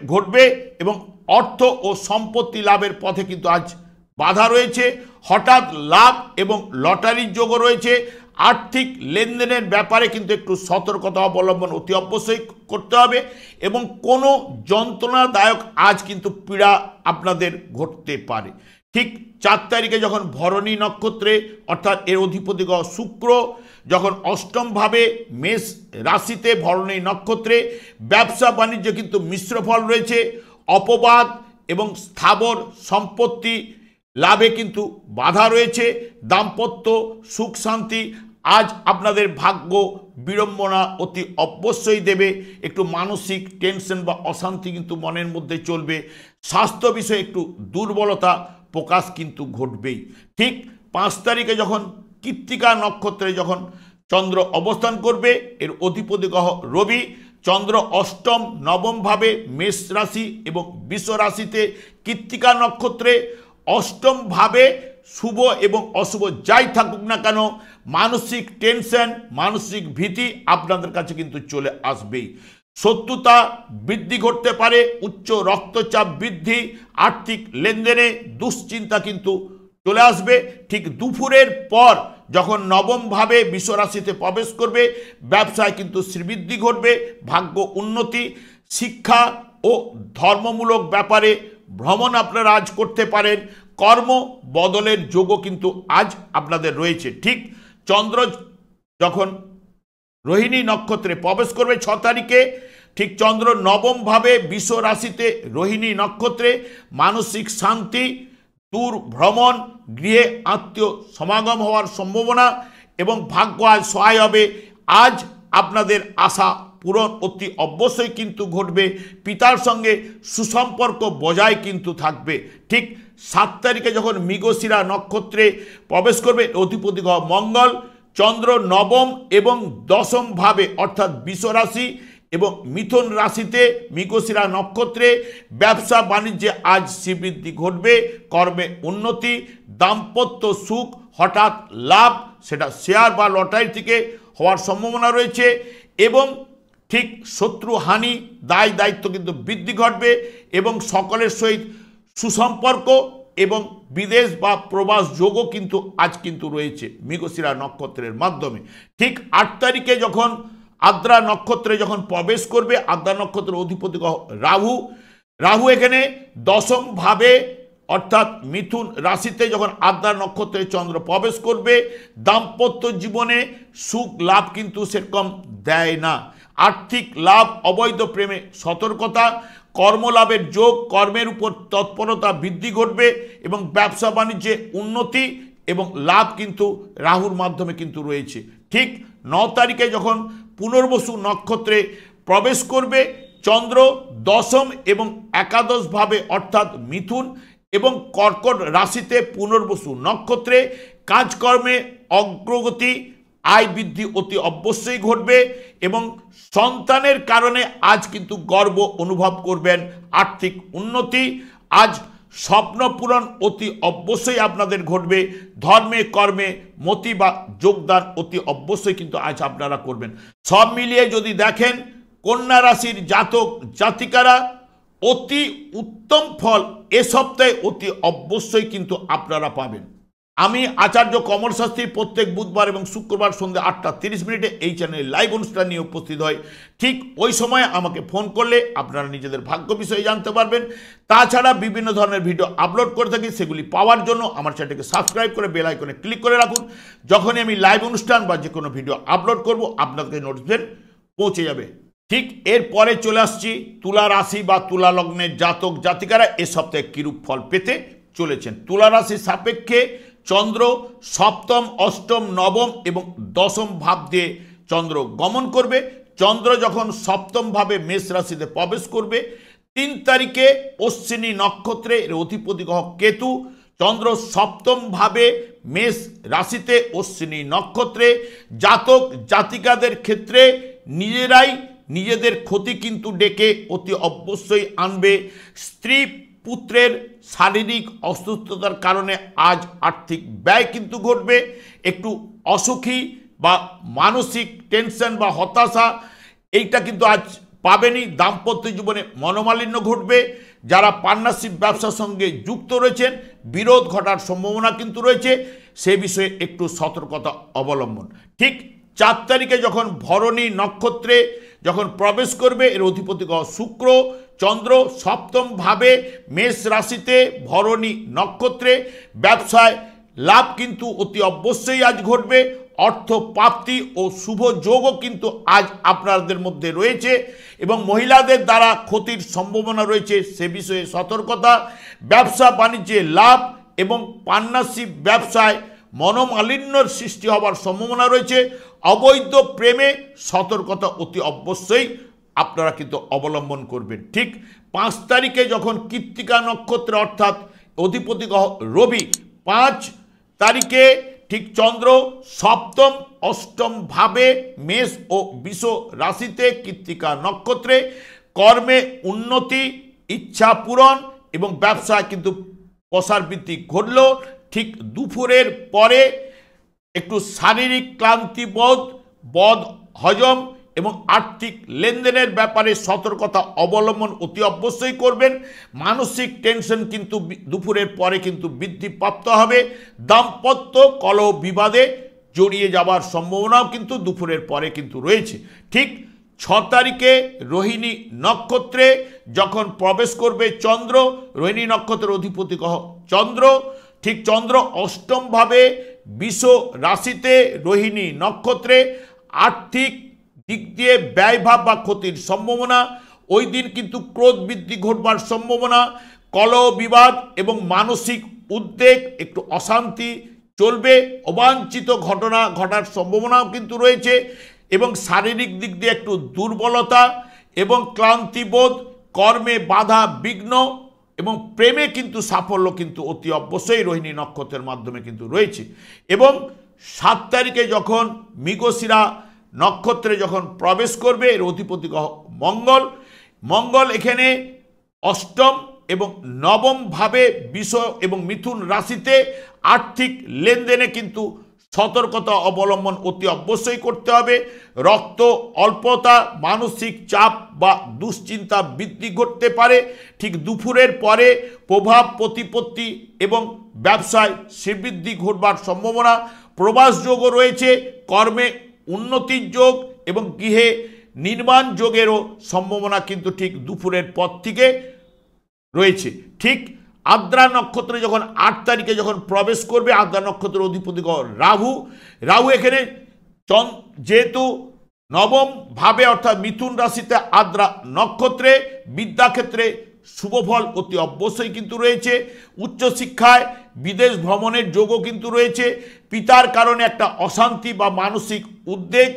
ঘটবে এবং অর্থ ও সম্পত্তি লাভের পথে কিন্তু আজ বাধা রয়েছে। হঠাৎ লাভ এবং লটারির যোগও রয়েছে। আর্থিক লেনদেনের ব্যাপারে কিন্তু একটু সতর্কতা অবলম্বন অতি অবশ্যই করতে হবে এবং কোনো যন্ত্রণাদায়ক আজ কিন্তু পীড়া আপনাদের ঘটতে পারে। ঠিক ৪ তারিখে যখন ভরণী নক্ষত্রে অর্থাৎ এর অধিপতি গ্রহ শুক্র যখন অষ্টম ভাবে মেষ রাশিতে ভরণী নক্ষত্রে, ব্যবসা বাণিজ্য কিন্তু মিশ্র ফল রয়েছে। অপবাদ এবং স্থাবর সম্পত্তি লাভে কিন্তু বাধা রয়েছে। দাম্পত্য সুখ শান্তি আজ আপনাদের ভাগ্য বিড়ম্বনা অতি অবশ্যই দেবে, একটু মানসিক টেনশন বা অশান্তি কিন্তু মনের মধ্যে চলবে, স্বাস্থ্য বিষয়ে একটু দুর্বলতা প্রকাশ কিন্তু ঘটবেই। ঠিক 5 তারিখে যখন কৃত্তিকা নক্ষত্রে যখন চন্দ্র অবস্থান করবে, এর অধিপতি গ্রহ রবি, চন্দ্র অষ্টম নবম ভাবে মেষ রাশি এবং বৃষ রাশিতে কৃত্তিকা নক্ষত্রে অষ্টম ভাবে শুভ এবং অশুভ যাই থাকুক না কেন, মানসিক টেনশন মানসিক ভীতি আপনাদের কাছে কিন্তু চলে আসবেই। শত্রুতা বৃদ্ধি ঘটতে পারে, উচ্চ রক্তচাপ বৃদ্ধি, আর্থিক লেনদেনে দুশ্চিন্তা কিন্তু চলে আসবে। ঠিক দুপুরের পর যখন নবম ভাবে বৃষ রাশিতে প্রবেশ করবে, ব্যবসায় কিন্তু শ্রীবৃদ্ধি ঘটবে, ভাগ্য উন্নতি, শিক্ষা ও ধর্মমূলক ব্যাপারে ভ্রমণ আপনারা আজ করতে পারেন, কর্ম বদলের যোগও কিন্তু আজ আপনাদের রয়েছে। ঠিক চন্দ্র যখন রোহিণী নক্ষত্রে প্রবেশ করবে 6 তারিখে, ঠিক চন্দ্র নবম ভাবে বৃষ রাশিতে রোহিণী নক্ষত্রে মানসিক শান্তি, দূর ভ্রমণ, গৃহে আত্মীয় সমাগম হওয়ার সম্ভাবনা এবং ভাগ্য আজ সহায় হবে। আজ আপনাদের আশা পূরণ অতি অবশ্যই কিন্তু ঘটবে, পিতার সঙ্গে সুসম্পর্ক বজায় কিন্তু থাকবে। ঠিক 7 তারিখে যখন মৃগশিরা নক্ষত্রে প্রবেশ করবে, অধিপতি গ্রহ মঙ্গল, চন্দ্র নবম এবং দশম ভাবে অর্থাৎ বৃষ রাশি এবং মিথুন রাশিতে মৃগশিরা নক্ষত্রে ব্যবসা বাণিজ্যে আজ শ্রীবৃদ্ধি ঘটবে, কর্মে উন্নতি, দাম্পত্য সুখ, হঠাৎ লাভ, সেটা শেয়ার বা লটারি থেকে হওয়ার সম্ভাবনা রয়েছে এবং ঠিক শত্রু হানি দায় দায়িত্ব কিন্তু বৃদ্ধি ঘটবে এবং সকলের সহিত সুসম্পর্ক এবং বিদেশ বা প্রবাস যোগও কিন্তু আজ কিন্তু রয়েছে মৃগশিরা নক্ষত্রের মাধ্যমে। ঠিক 8 তারিখে যখন আদ্রা নক্ষত্রে যখন প্রবেশ করবে, আদ্রা নক্ষত্রের অধিপতি রাহু এখানে দশম ভাবে অর্থাৎ মিথুন রাশিতে যখন আদ্রা নক্ষত্রে চন্দ্র প্রবেশ করবে, দাম্পত্য জীবনে সুখ লাভ কিন্তু সেরকম দেয় না, আর্থিক লাভ, অবৈধ প্রেমে সতর্কতা, কর্মলাভের যোগ, কর্মের উপর তৎপরতা বৃদ্ধি ঘটবে এবং ব্যবসা বাণিজ্যে উন্নতি এবং লাভ কিন্তু রাহুর মাধ্যমে কিন্তু রয়েছে। ঠিক 9 তারিখে যখন পুনর্বসু নক্ষত্রে প্রবেশ করবে, চন্দ্র দশম এবং একাদশ ভাবে অর্থাৎ মিথুন এবং কর্কট রাশিতে পুনর্বসু নক্ষত্রে কাজকর্মে অগ্রগতি, আয় বৃদ্ধি অতি অবশ্যই ঘটবে এবং সন্তানের কারণে আজ কিন্তু গর্ব অনুভব করবেন, আর্থিক উন্নতি, আজ স্বপ্ন পূরণ অতি অবশ্যই আপনাদের ঘটবে, ধর্মে কর্মে মতি বা যোগদান অতি অবশ্যই কিন্তু আজ আপনারা করবেন। সব মিলিয়ে যদি দেখেন কন্যা রাশির জাতক জাতিকারা অতি উত্তম ফল এ সপ্তাহে অতি অবশ্যই কিন্তু আপনারা পাবেন। আমি আচার্য কমল শাস্ত্রী প্রত্যেক বুধবার এবং শুক্রবার সন্ধ্যে 8:30 এই চ্যানেলে লাইভ অনুষ্ঠান নিয়ে উপস্থিত হয়। ঠিক ওই সময় আমাকে ফোন করলে আপনারা নিজেদের ভাগ্য বিষয়ে জানতে পারবেন। তাছাড়া বিভিন্ন ধরনের ভিডিও আপলোড করে থাকি, সেগুলি পাওয়ার জন্য আমার চ্যানেলকে সাবস্ক্রাইব করে বেল আইকনে ক্লিক করে রাখুন। যখনই আমি লাইভ অনুষ্ঠান বা যে কোনো ভিডিও আপলোড করব আপনাদের নোটিফিকেশন পৌঁছে যাবে। ঠিক এরপরে চলে আসছি তুলা রাশি বা তুলা লগ্নের জাতক জাতিকারা এ সপ্তাহে কিরূপ ফল পেতে চলেছেন। তুলা রাশির সাপেক্ষে চন্দ্র সপ্তম, অষ্টম, নবম এবং দশম ভাব দিয়ে চন্দ্র গমন করবে। চন্দ্র যখন সপ্তম ভাবে মেষ রাশিতে প্রবেশ করবে, 3 তারিখে অশ্বিনী নক্ষত্রে এর অধিপতি গ্রহ কেতু, চন্দ্র সপ্তম ভাবে মেষ রাশিতে অশ্বিনী নক্ষত্রে জাতক জাতিকাদের ক্ষেত্রে নিজেরাই নিজেদের ক্ষতি কিন্তু ডেকে অতি অবশ্যই আনবে। স্ত্রী পুত্রের শারীরিক অসুস্থতার কারণে আজ আর্থিক ব্যয় কিন্তু ঘটবে, একটু অসুখী বা মানসিক টেনশন বা হতাশা এইটা কিন্তু আজ পাবেনই। দাম্পত্য জীবনে মনোমালিন্য ঘটবে, যারা পার্টনারশিপ ব্যবসার সঙ্গে যুক্ত রয়েছেন বিরোধ ঘটার সম্ভাবনা কিন্তু রয়েছে, সে বিষয়ে একটু সতর্কতা অবলম্বন। ঠিক 4 তারিখে যখন ভরণী নক্ষত্রে যখন প্রবেশ করবে, এর অধিপতি গ্রহ শুক্র, চন্দ্র সপ্তম ভাবে মেষ রাশিতে ভরণী নক্ষত্রে ব্যবসায় লাভ কিন্তু অতি অবশ্যই আজ ঘটবে, অর্থ প্রাপ্তি ও শুভ যোগও কিন্তু আজ আপনাদের মধ্যে রয়েছে এবং মহিলাদের দ্বারা ক্ষতির সম্ভাবনা রয়েছে, সে বিষয়ে সতর্কতা। ব্যবসা বাণিজ্যে লাভ এবং পার্টনারশিপ ব্যবসায় মনোমালিন্যর সৃষ্টি হওয়ার সম্ভাবনা রয়েছে, অবৈধ প্রেমে সতর্কতা অতি অবশ্যই আপনারা কিন্তু অবলম্বন করবেন। ঠিক 5 তারিখে যখন কৃত্তিকা নক্ষত্রে অর্থাৎ অধিপতি গ্রহ রবি 5 তারিখে ঠিক চন্দ্র সপ্তম অষ্টম ভাবে মেষ ও বৃষ রাশিতে কৃত্তিকা নক্ষত্রে কর্মে উন্নতি, ইচ্ছা পূরণ এবং ব্যবসায় কিন্তু প্রসার বৃদ্ধি ঘটল। ঠিক দুপুরের পরে একটু শারীরিক ক্লান্তিবোধ, বদ হজম এবং আর্থিক লেনদেনের ব্যাপারে সতর্কতা অবলম্বন অতি অবশ্যই করবেন। মানসিক টেনশন কিন্তু দুপুরের পরে কিন্তু বৃদ্ধিপ্রাপ্ত হবে। দাম্পত্য কলহ বিবাদে জড়িয়ে যাওয়ার সম্ভাবনাও কিন্তু দুপুরের পরে কিন্তু রয়েছে। ঠিক 6 তারিখে রোহিণী নক্ষত্রে যখন প্রবেশ করবে চন্দ্র, রোহিণী নক্ষত্রের অধিপতি গ্রহ চন্দ্র, ঠিক চন্দ্র অষ্টমভাবে বৃষ রাশিতে রোহিণী নক্ষত্রে আর্থিক দিক দিয়ে ব্যয়ভাব বা ক্ষতির সম্ভাবনা, ওই দিন কিন্তু ক্রোধ বৃদ্ধি ঘটবার সম্ভাবনা, কলহ বিবাদ এবং মানসিক উদ্বেগ, একটু অশান্তি চলবে, অবাঞ্ছিত ঘটনা ঘটার সম্ভাবনাও কিন্তু রয়েছে এবং শারীরিক দিক দিয়ে একটু দুর্বলতা এবং ক্লান্তিবোধ, কর্মে বাধা বিঘ্ন এবং প্রেমে কিন্তু সাফল্য কিন্তু অতি অবশ্যই রোহিণী নক্ষত্রের মাধ্যমে কিন্তু রয়েছে। এবং 7 তারিখে যখন মৃগশিরা নক্ষত্রে যখন প্রবেশ করবে এর অধিপতি গ্রহ মঙ্গল, মঙ্গল এখানে অষ্টম এবং নবম ভাবে বৃষ এবং মিথুন রাশিতে আর্থিক লেনদেনে কিন্তু সতর্কতা অবলম্বন অতি অবশ্যই করতে হবে। রক্ত অল্পতা, মানসিক চাপ বা দুশ্চিন্তা বৃদ্ধি ঘটতে পারে। ঠিক দুপুরের পরে প্রভাব প্রতিপত্তি এবং ব্যবসায় শ্রীবৃদ্ধি ঘটবার সম্ভাবনা, প্রবাস যোগও রয়েছে, কর্মে উন্নতির যোগ এবং গৃহে নির্মাণ যোগেরও সম্ভাবনা কিন্তু ঠিক দুপুরের পর থেকে রয়েছে। ঠিক আদ্রা নক্ষত্রে যখন 8 তারিখে যখন প্রবেশ করবে, আদ্রা নক্ষত্রের অধিপতি রাহু, রাহু এখানে যেহেতু নবম ভাবে অর্থাৎ মিথুন রাশিতে আদ্রা নক্ষত্রে বিদ্যাক্ষেত্রে শুভফল অতি অবশ্যই কিন্তু রয়েছে। উচ্চশিক্ষায় বিদেশ ভ্রমণের যোগও কিন্তু রয়েছে। পিতার কারণে একটা অশান্তি বা মানসিক উদ্বেগ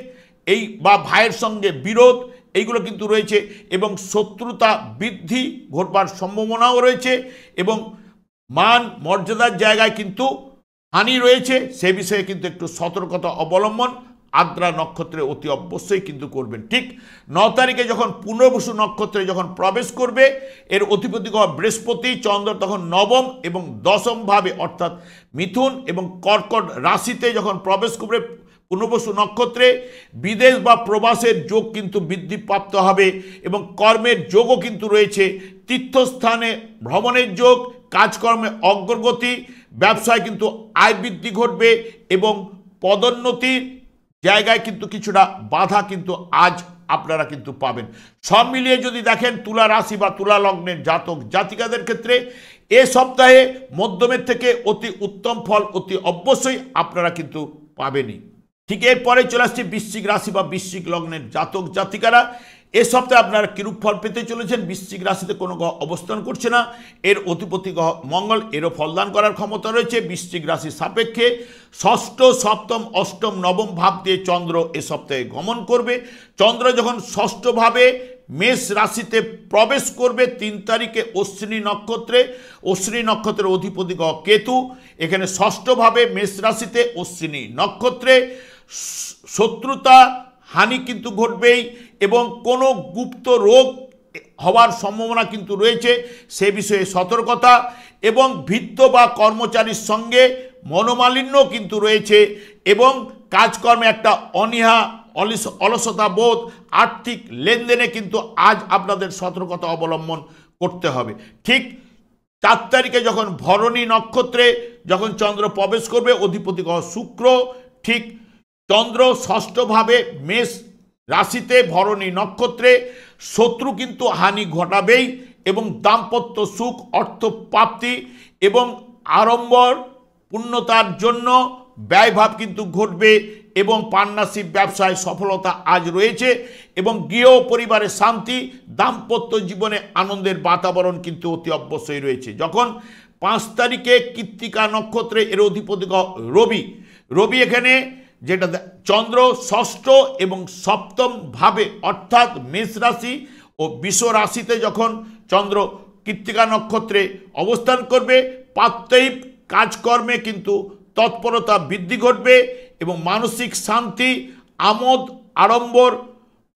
এই বা ভাইয়ের সঙ্গে বিরোধ এইগুলো কিন্তু রয়েছে এবং শত্রুতা বৃদ্ধি ঘটবার সম্ভাবনাও রয়েছে এবং মান মর্যাদার জায়গায় কিন্তু হানি রয়েছে। সে বিষয়ে কিন্তু একটু সতর্কতা অবলম্বন আদ্রা নক্ষত্রে অতি অবশ্যই কিন্তু করবেন। ঠিক 9 তারিখে যখন পুনর্বসু নক্ষত্রে যখন প্রবেশ করবে এর অধিপতি গ্রহ বৃহস্পতি, চন্দ্র তখন নবম এবং দশম ভাবে অর্থাৎ মিথুন এবং কর্কট রাশিতে যখন প্রবেশ করবে পুনর্বসু নক্ষত্রে বিদেশ বা প্রবাসের যোগ কিন্তু বৃদ্ধিপ্রাপ্ত হবে এবং কর্মের যোগও কিন্তু রয়েছে। তীর্থস্থানে ভ্রমণের যোগ, কাজকর্মে অগ্রগতি, ব্যবসায় কিন্তু আয় বৃদ্ধি ঘটবে এবং পদোন্নতির জায়গায় কিন্তু কিছুটা বাধা কিন্তু আজ আপনারা কিন্তু পাবেন। সব মিলিয়ে যদি দেখেন তুলা রাশি বা তুলা লগ্নের জাতক জাতিকাদের ক্ষেত্রে এ সপ্তাহে মধ্যমের থেকে অতি উত্তম ফল অতি অবশ্যই আপনারা কিন্তু পাবেনই। ঠিক এরপরে চলে আসছে বৃশ্চিক রাশি বা বৃশ্চিক লগ্নের জাতক জাতিকারা। এ সপ্তাহে আপনারা কিরূপ ফল পেতে চলেছেন? বৃশ্চিক রাশিতে কোনো গ্রহ অবস্থান করছে না, এর অধিপতি গ্রহ মঙ্গল, এরও ফলদান করার ক্ষমতা রয়েছে। বৃশ্চিক রাশির সাপেক্ষে ষষ্ঠ, সপ্তম, অষ্টম, নবম ভাব দিয়ে চন্দ্র এ সপ্তাহে গমন করবে। চন্দ্র যখন ষষ্ঠভাবে মেষ রাশিতে প্রবেশ করবে 3 তারিখে অশ্বিনী নক্ষত্রে, অশ্বিনী নক্ষত্রের অধিপতি গ্রহ কেতু এখানে ষষ্ঠভাবে মেষ রাশিতে অশ্বিনী নক্ষত্রে শত্রুতা হানি কিন্তু ঘটবেই এবং কোনো গুপ্ত রোগ হওয়ার সম্ভাবনা কিন্তু রয়েছে, সে বিষয়ে সতর্কতা এবং ভৃত্য বা কর্মচারীর সঙ্গে মনোমালিন্য কিন্তু রয়েছে এবং কাজকর্মে একটা অনীহা অলসতা বোধ, আর্থিক লেনদেনে কিন্তু আজ আপনাদের সতর্কতা অবলম্বন করতে হবে। ঠিক 4 তারিখে যখন ভরণী নক্ষত্রে যখন চন্দ্র প্রবেশ করবে অধিপতি গ্রহ শুক্র, ঠিক চন্দ্র ষষ্ঠভাবে মেষ রাশিতে ভরণী নক্ষত্রে শত্রু কিন্তু হানি ঘটাবেই এবং দাম্পত্য সুখ, অর্থ প্রাপ্তি এবং আড়ম্বর পূর্ণতার জন্য ব্যয়ভাব কিন্তু ঘটবে এবং পার্টনারশিপ ব্যবসায় সফলতা আজ রয়েছে এবং গৃহ পরিবারের শান্তি, দাম্পত্য জীবনে আনন্দের বাতাবরণ কিন্তু অতি অবশ্যই রয়েছে। যখন 5 তারিখে কৃত্তিকা নক্ষত্রে এর অধিপতি রবি, রবি এখানে যেটা চন্দ্র ষষ্ঠ এবং সপ্তম ভাবে অর্থাৎ মেষ রাশি ও বৃষ রাশিতে যখন চন্দ্র কৃত্তিকা নক্ষত্রে অবস্থান করবে, প্রাত্যহিক কাজকর্মে কিন্তু তৎপরতা বৃদ্ধি ঘটবে এবং মানসিক শান্তি, আমোদ আড়ম্বর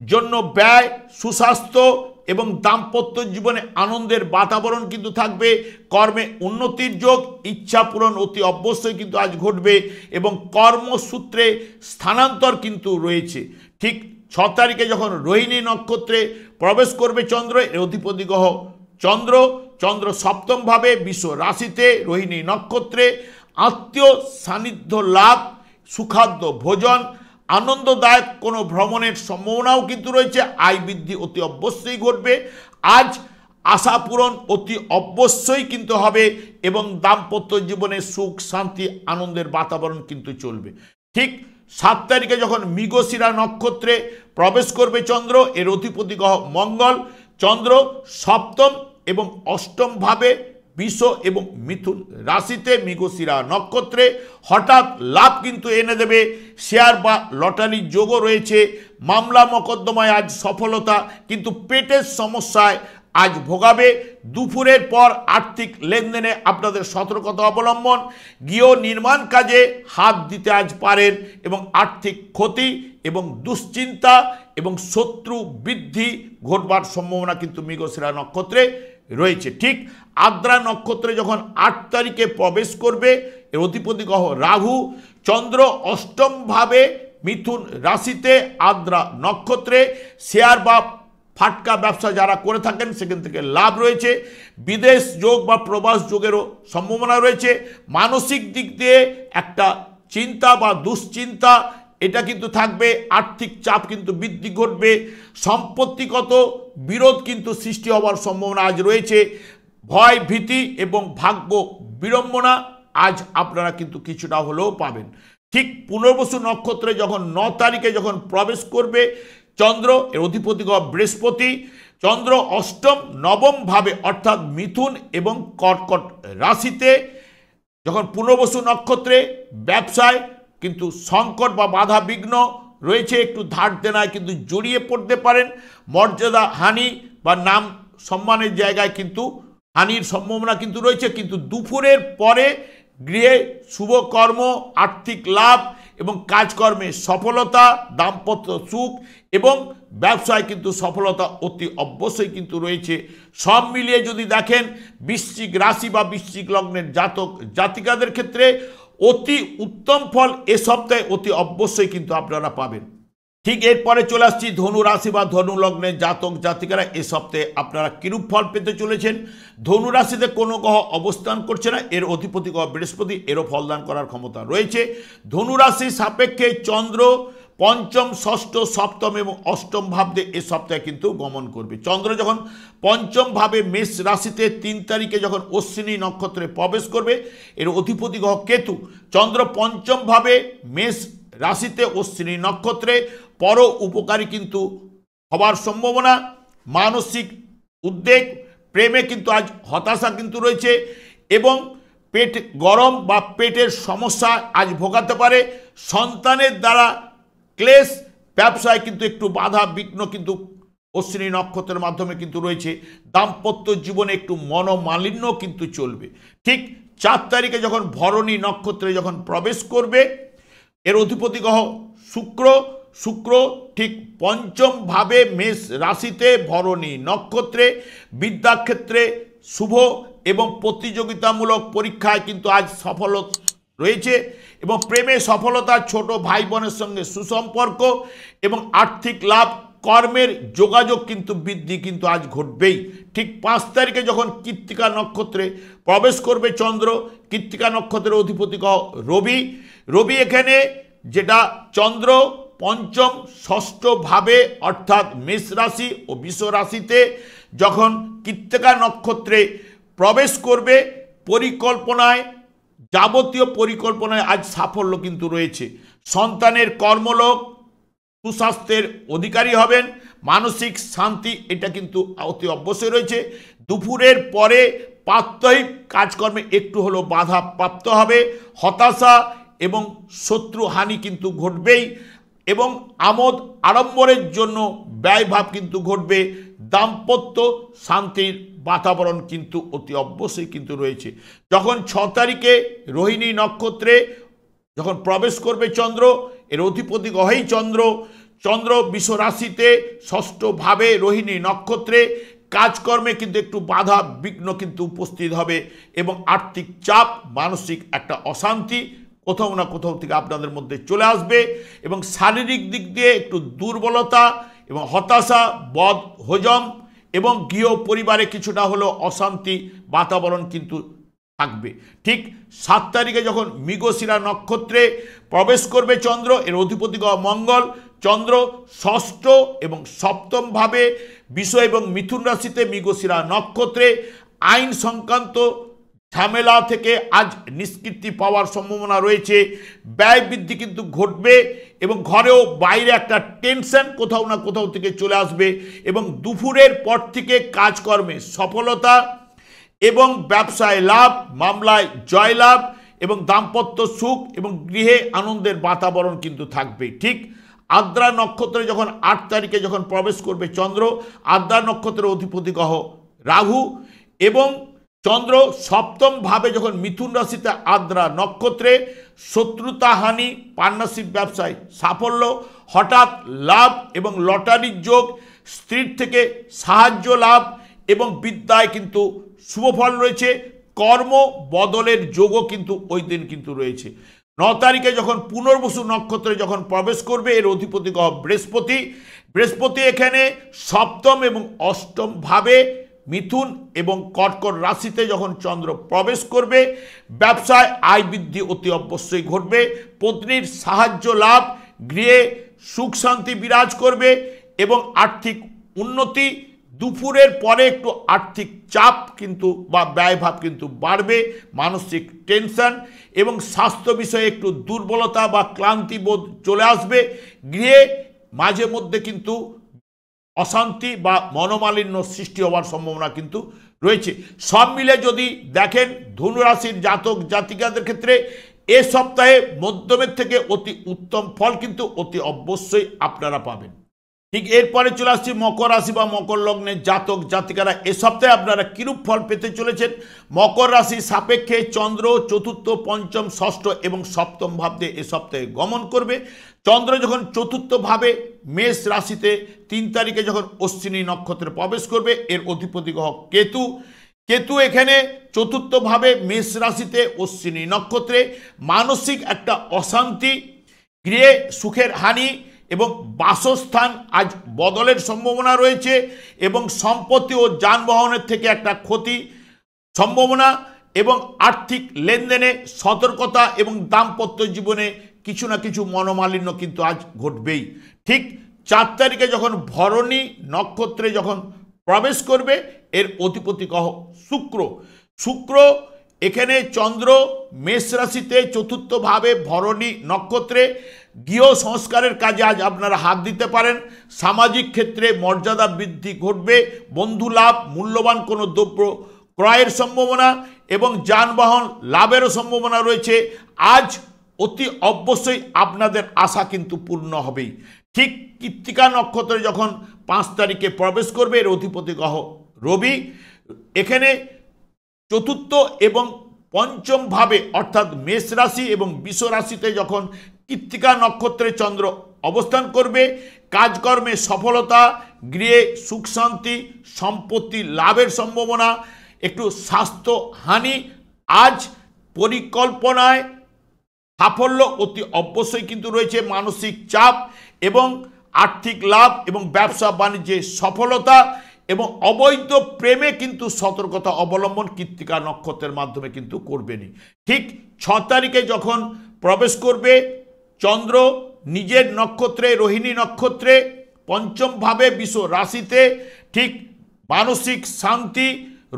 জন্য ব্যয়, সুস্বাস্থ্য এবং দাম্পত্য জীবনে আনন্দের বাতাবরণ কিন্তু থাকবে। কর্মে উন্নতির যোগ, ইচ্ছা পূরণ অতি অবশ্যই কিন্তু আজ ঘটবে এবং কর্মসূত্রে স্থানান্তর কিন্তু রয়েছে। ঠিক 6 তারিখে যখন রোহিণী নক্ষত্রে প্রবেশ করবে চন্দ্র, এর অধিপতি গ্রহ চন্দ্র সপ্তম ভাবে বৃষ রাশিতে রোহিণী নক্ষত্রে, আত্মীয় সান্নিধ্য লাভ, সুখাদ্য ভোজন, আনন্দদায়ক কোনো ভ্রমণের সম্ভাবনাও কিন্তু রয়েছে। আয় বৃদ্ধি অতি অবশ্যই ঘটবে। আজ আশা পূরণ অতি অবশ্যই কিন্তু হবে এবং দাম্পত্য জীবনে সুখ শান্তি আনন্দের বাতাবরণ কিন্তু চলবে। ঠিক 7 তারিখে যখন মৃগশিরা নক্ষত্রে প্রবেশ করবে চন্দ্র, এর অধিপতি গ্রহ মঙ্গল, চন্দ্র সপ্তম এবং অষ্টম ভাবে বৃষ এবং মিথুন রাশিতে মৃগশিরা নক্ষত্রে হঠাৎ লাভ কিন্তু এনে দেবে। শেয়ার বা লটারির যোগও রয়েছে। মামলা মোকদ্দমায় আজ সফলতা, কিন্তু পেটের সমস্যায় আজ ভোগাবে। দুপুরের পর আর্থিক লেনদেনে আপনাদের সতর্কতা অবলম্বন। গৃহ নির্মাণ কাজে হাত দিতে আজ পারেন এবং আর্থিক ক্ষতি এবং দুশ্চিন্তা এবং শত্রু বৃদ্ধি ঘটবার সম্ভাবনা কিন্তু মৃগশিরা নক্ষত্রে রয়েছে। ঠিক আদ্রা নক্ষত্রে যখন 8 তারিখে প্রবেশ করবে, এর অধিপতি গ্রহ রাহু, চন্দ্র অষ্টম ভাবে মিথুন রাশিতে আদ্রা নক্ষত্রে, শেয়ার বা ফাটকা ব্যবসা যারা করে থাকেন সেখান থেকে লাভ রয়েছে। বিদেশ যোগ বা প্রবাস যোগেরও সম্ভাবনা রয়েছে। মানসিক দিক দিয়ে একটা চিন্তা বা দুশ্চিন্তা এটা কিন্তু থাকবে। আর্থিক চাপ কিন্তু বৃদ্ধি ঘটবে। সম্পত্তিগত বিরোধ কিন্তু সৃষ্টি হওয়ার সম্ভাবনা আজ রয়েছে। ভয় ভীতি এবং ভাগ্য বিড়ম্বনা আজ আপনারা কিন্তু কিছুটা হলেও পাবেন। ঠিক পুনর্বসু নক্ষত্রে যখন 9 তারিখে যখন প্রবেশ করবে চন্দ্র, এর অধিপতি গ্রহ বৃহস্পতি, চন্দ্র অষ্টম নবম ভাবে অর্থাৎ মিথুন এবং কর্কট রাশিতে যখন পুনর্বসু নক্ষত্রে ব্যবসায় কিন্তু সংকট বা বাধা বিঘ্ন রয়েছে। একটু ধার দেনায় কিন্তু জড়িয়ে পড়তে পারেন। মর্যাদা হানি বা নাম সম্মানের জায়গায় কিন্তু হানির সম্ভাবনা কিন্তু রয়েছে। কিন্তু দুপুরের পরে গৃহে শুভকর্ম, আর্থিক লাভ এবং কাজকর্মে সফলতা, দাম্পত্য সুখ এবং ব্যবসায় কিন্তু সফলতা অতি অবশ্যই কিন্তু রয়েছে। সব মিলিয়ে যদি দেখেন বৃশ্চিক রাশি বা বৃশ্চিক লগ্নের জাতক জাতিকাদের ক্ষেত্রে অতি উত্তম ফল এ সপ্তাহে অতি অবশ্যই কিন্তু আপনারা পাবেন। ঠিক এরপরে চলে আসছি ধনু রাশি বা ধনু লগ্নের জাতক জাতিকারা এ সপ্তাহে আপনারা কিরূপ ফল পেতে চলেছেন। ধনু রাশিতে কোনো গ্রহ অবস্থান করছে না, এর অধিপতি গ্রহ বৃহস্পতি, এরও ফলদান করার ক্ষমতা রয়েছে। ধনু রাশির সাপেক্ষে চন্দ্র পঞ্চম, ষষ্ঠ, সপ্তম এবং অষ্টম ভাবে এ সপ্তাহে কিন্তু গমন করবে। চন্দ্র যখন পঞ্চম ভাবে মেষ রাশিতে 3 তারিখে যখন অশ্বিনী নক্ষত্রে প্রবেশ করবে, এর অধিপতি গ্রহ কেতু, চন্দ্র পঞ্চম ভাবে মেষ রাশিতে অশ্বিনী নক্ষত্রে পর উপকারী কিন্তু হবার সম্ভাবনা। মানসিক উদ্বেগ, প্রেমে কিন্তু আজ হতাশা কিন্তু রয়েছে এবং পেট গরম বা পেটের সমস্যা আজ ভোগাতে পারে। সন্তানের দ্বারা ক্লেশ, ব্যবসায় কিন্তু একটু বাধা বিঘ্ন কিন্তু অশ্বিনী নক্ষত্রের মাধ্যমে কিন্তু রয়েছে। দাম্পত্য জীবনে একটু মনোমালিন্য কিন্তু চলবে। ঠিক 4 তারিখে যখন ভরণী নক্ষত্রে যখন প্রবেশ করবে, এর অধিপতি গ্রহ শুক্র ঠিক পঞ্চম ভাবে মেষ রাশিতে ভরণী নক্ষত্রে, বিদ্যাক্ষেত্রে শুভ এবং প্রতিযোগিতামূলক পরীক্ষায় কিন্তু আজ সফল রয়েছে এবং প্রেমে সফলতা, ছোট ভাই বোনের সঙ্গে সুসম্পর্ক এবং আর্থিক লাভ, কর্মের যোগাযোগ কিন্তু বৃদ্ধি কিন্তু আজ ঘটবেই। ঠিক 5 তারিখে যখন কৃত্তিকা নক্ষত্রে প্রবেশ করবে চন্দ্র, কৃত্তিকা নক্ষত্রের অধিপতি গ্রহ রবি এখানে যেটা চন্দ্র পঞ্চম ষষ্ঠ ভাবে অর্থাৎ মেষ রাশি ও বৃষ রাশিতে যখন কৃত্তিকা নক্ষত্রে প্রবেশ করবে, পরিকল্পনায় যাবতীয় পরিকল্পনায় আজ সাফল্য কিন্তু রয়েছে। সন্তানের কর্মলোক, সুস্বাস্থ্যের অধিকারী হবেন। মানসিক শান্তি এটা কিন্তু অতি অবশ্যই রয়েছে। দুপুরের পরে প্রাত্যহিক কাজকর্মে একটু হলেও বাধা প্রাপ্ত হবে। হতাশা এবং শত্রুহানি কিন্তু ঘটবেই এবং আমোদ আড়ম্বরের জন্য ব্যয়ভাব কিন্তু ঘটবে। দাম্পত্য শান্তির বাতাবরণ কিন্তু অতি অবশ্যই কিন্তু রয়েছে। যখন 6 তারিখে রোহিণী নক্ষত্রে যখন প্রবেশ করবে চন্দ্র, এর অধিপতি গ্রহই চন্দ্র, চন্দ্র বৃষ রাশিতে ষষ্ঠ ভাবে রোহিণী নক্ষত্রে কাজকর্মে কিন্তু একটু বাধা বিঘ্ন কিন্তু উপস্থিত হবে এবং আর্থিক চাপ, মানসিক একটা অশান্তি কোথাও না কোথাও থেকে আপনাদের মধ্যে চলে আসবে এবং শারীরিক দিক দিয়ে একটু দুর্বলতা এবং হতাশা, বদ হজম এবং গৃহ পরিবারে কিছুটা হলেও অশান্তি বাতাবরণ কিন্তু থাকবে। ঠিক 7 তারিখে যখন মৃগশিরা নক্ষত্রে প্রবেশ করবে চন্দ্র, এর অধিপতি গ্রহ মঙ্গল, চন্দ্র ষষ্ঠ এবং সপ্তম ভাবে বিষয় এবং মিথুন রাশিতে মৃগশিরা নক্ষত্রে আইন সংক্রান্ত ঝামেলা থেকে আজ নিষ্কৃতি পাওয়ার সম্ভাবনা রয়েছে। ব্যয় বৃদ্ধি কিন্তু ঘটবে এবং ঘরেও বাইরে একটা টেনশন কোথাও না কোথাও থেকে চলে আসবে এবং দুপুরের পর থেকে কাজকর্মে সফলতা এবং ব্যবসায় লাভ, মামলায় জয়লাভ এবং দাম্পত্য সুখ এবং গৃহে আনন্দের বাতাবরণ কিন্তু থাকবে। ঠিক আদ্রা নক্ষত্রে যখন 8 তারিখে যখন প্রবেশ করবে চন্দ্র, আদ্রা নক্ষত্রের অধিপতি গ্রহ রাহু এবং চন্দ্র সপ্তম ভাবে যখন মিথুন রাশিতে আদ্রা নক্ষত্রে শত্রুতাহানি, পার্টনারশিপ ব্যবসায় সাফল্য, হঠাৎ লাভ এবং লটারির যোগ, স্ত্রীর থেকে সাহায্য লাভ এবং বিদ্যায় কিন্তু শুভফল রয়েছে। কর্ম বদলের যোগও কিন্তু ওই দিন কিন্তু রয়েছে। 9 তারিখে যখন পুনর্বসু নক্ষত্রে যখন প্রবেশ করবে, এর অধিপতি গ্রহ বৃহস্পতি, বৃহস্পতি এখানে সপ্তম এবং অষ্টম ভাবে মিথুন এবং কর্কট রাশিতে যখন চন্দ্র প্রবেশ করবে, ব্যবসায় আয় বৃদ্ধি অতি অবশ্যই ঘটবে। পত্নীর সাহায্য লাভ, গৃহে সুখ শান্তি বিরাজ করবে এবং আর্থিক উন্নতি। দুপুরের পরে একটু আর্থিক চাপ কিন্তু বা ব্যয়ভাব কিন্তু বাড়বে, মানসিক টেনশন এবং স্বাস্থ্য বিষয়ে একটু দুর্বলতা বা ক্লান্তি বোধ চলে আসবে। গৃহে মাঝে মধ্যে কিন্তু অশান্তি বা মনোমালিন্য সৃষ্টি হওয়ার সম্ভাবনা কিন্তু রয়েছে। সব মিলে যদি দেখেন ধনুরাশির জাতক জাতিকাদের ক্ষেত্রে এ সপ্তাহে মধ্যমের থেকে অতি উত্তম ফল কিন্তু অতি অবশ্যই আপনারা পাবেন। ঠিক এরপরে চলে আসছি মকর রাশি বা মকর লগ্নের জাতক জাতিকারা এ সপ্তাহে আপনারা কিরূপ ফল পেতে চলেছেন। মকর রাশি সাপেক্ষে চন্দ্র চতুর্থ, পঞ্চম, ষষ্ঠ এবং সপ্তম ভাবে এ সপ্তাহে গমন করবে। চন্দ্র যখন চতুর্থ ভাবে মেষ রাশিতে 3 তারিখে যখন অশ্বিনী নক্ষত্রে প্রবেশ করবে, এর অধিপতি গ্রহ কেতু, কেতু এখানে চতুর্থ ভাবে মেষ রাশিতে অশ্বিনী নক্ষত্রে মানসিক একটা অশান্তি, গৃহে সুখের হানি এবং বাসস্থান আজ বদলের সম্ভাবনা রয়েছে এবং সম্পত্তি ও যানবাহনের থেকে একটা ক্ষতি সম্ভাবনা এবং আর্থিক লেনদেনে সতর্কতা এবং দাম্পত্য জীবনে কিছু না কিছু মনোমালিন্য কিন্তু আজ ঘটবেই। ঠিক 4 তারিখে যখন ভরণী নক্ষত্রে যখন প্রবেশ করবে, এর অধিপতি গ্রহ শুক্র, শুক্র এখানে চন্দ্র মেষ রাশিতে চতুর্থ ভাবে ভরণী নক্ষত্রে গৃহ সংস্কারের কাজে আজ আপনারা হাত দিতে পারেন। সামাজিক ক্ষেত্রে মর্যাদা বৃদ্ধি ঘটবে, বন্ধু লাভ, মূল্যবান কোনো দ্রব্য ক্রয়ের সম্ভাবনা এবং যানবাহন লাভেরও সম্ভাবনা রয়েছে। আজ অতি অবশ্যই আপনাদের আশা কিন্তু পূর্ণ হবেই। ঠিক কৃত্তিকা নক্ষত্রে যখন 5 তারিখে প্রবেশ করবে, এর অধিপতি গ্রহ রবি এখানে চতুর্থ এবং পঞ্চম ভাবে অর্থাৎ মেষ রাশি এবং বৃষ রাশিতে যখন কৃত্তিকা নক্ষত্রে চন্দ্র অবস্থান করবে, কাজকর্মে সফলতা, গৃহে সুখ শান্তি, সম্পত্তি লাভের সম্ভাবনা, একটু স্বাস্থ্য হানি। আজ পরিকল্পনায় সাফল্য অতি অবশ্যই কিন্তু রয়েছে, মানসিক চাপ এবং আর্থিক লাভ এবং ব্যবসা বাণিজ্যে সফলতা এবং অবৈধ প্রেমে কিন্তু সতর্কতা অবলম্বন কৃত্তিকা নক্ষত্রের মাধ্যমে কিন্তু করবেনই। ঠিক 6 তারিখে যখন প্রবেশ করবে চন্দ্র নিজের নক্ষত্রে রোহিণী নক্ষত্রে পঞ্চম ভাবে বৃষ রাশিতে, ঠিক মানসিক শান্তি,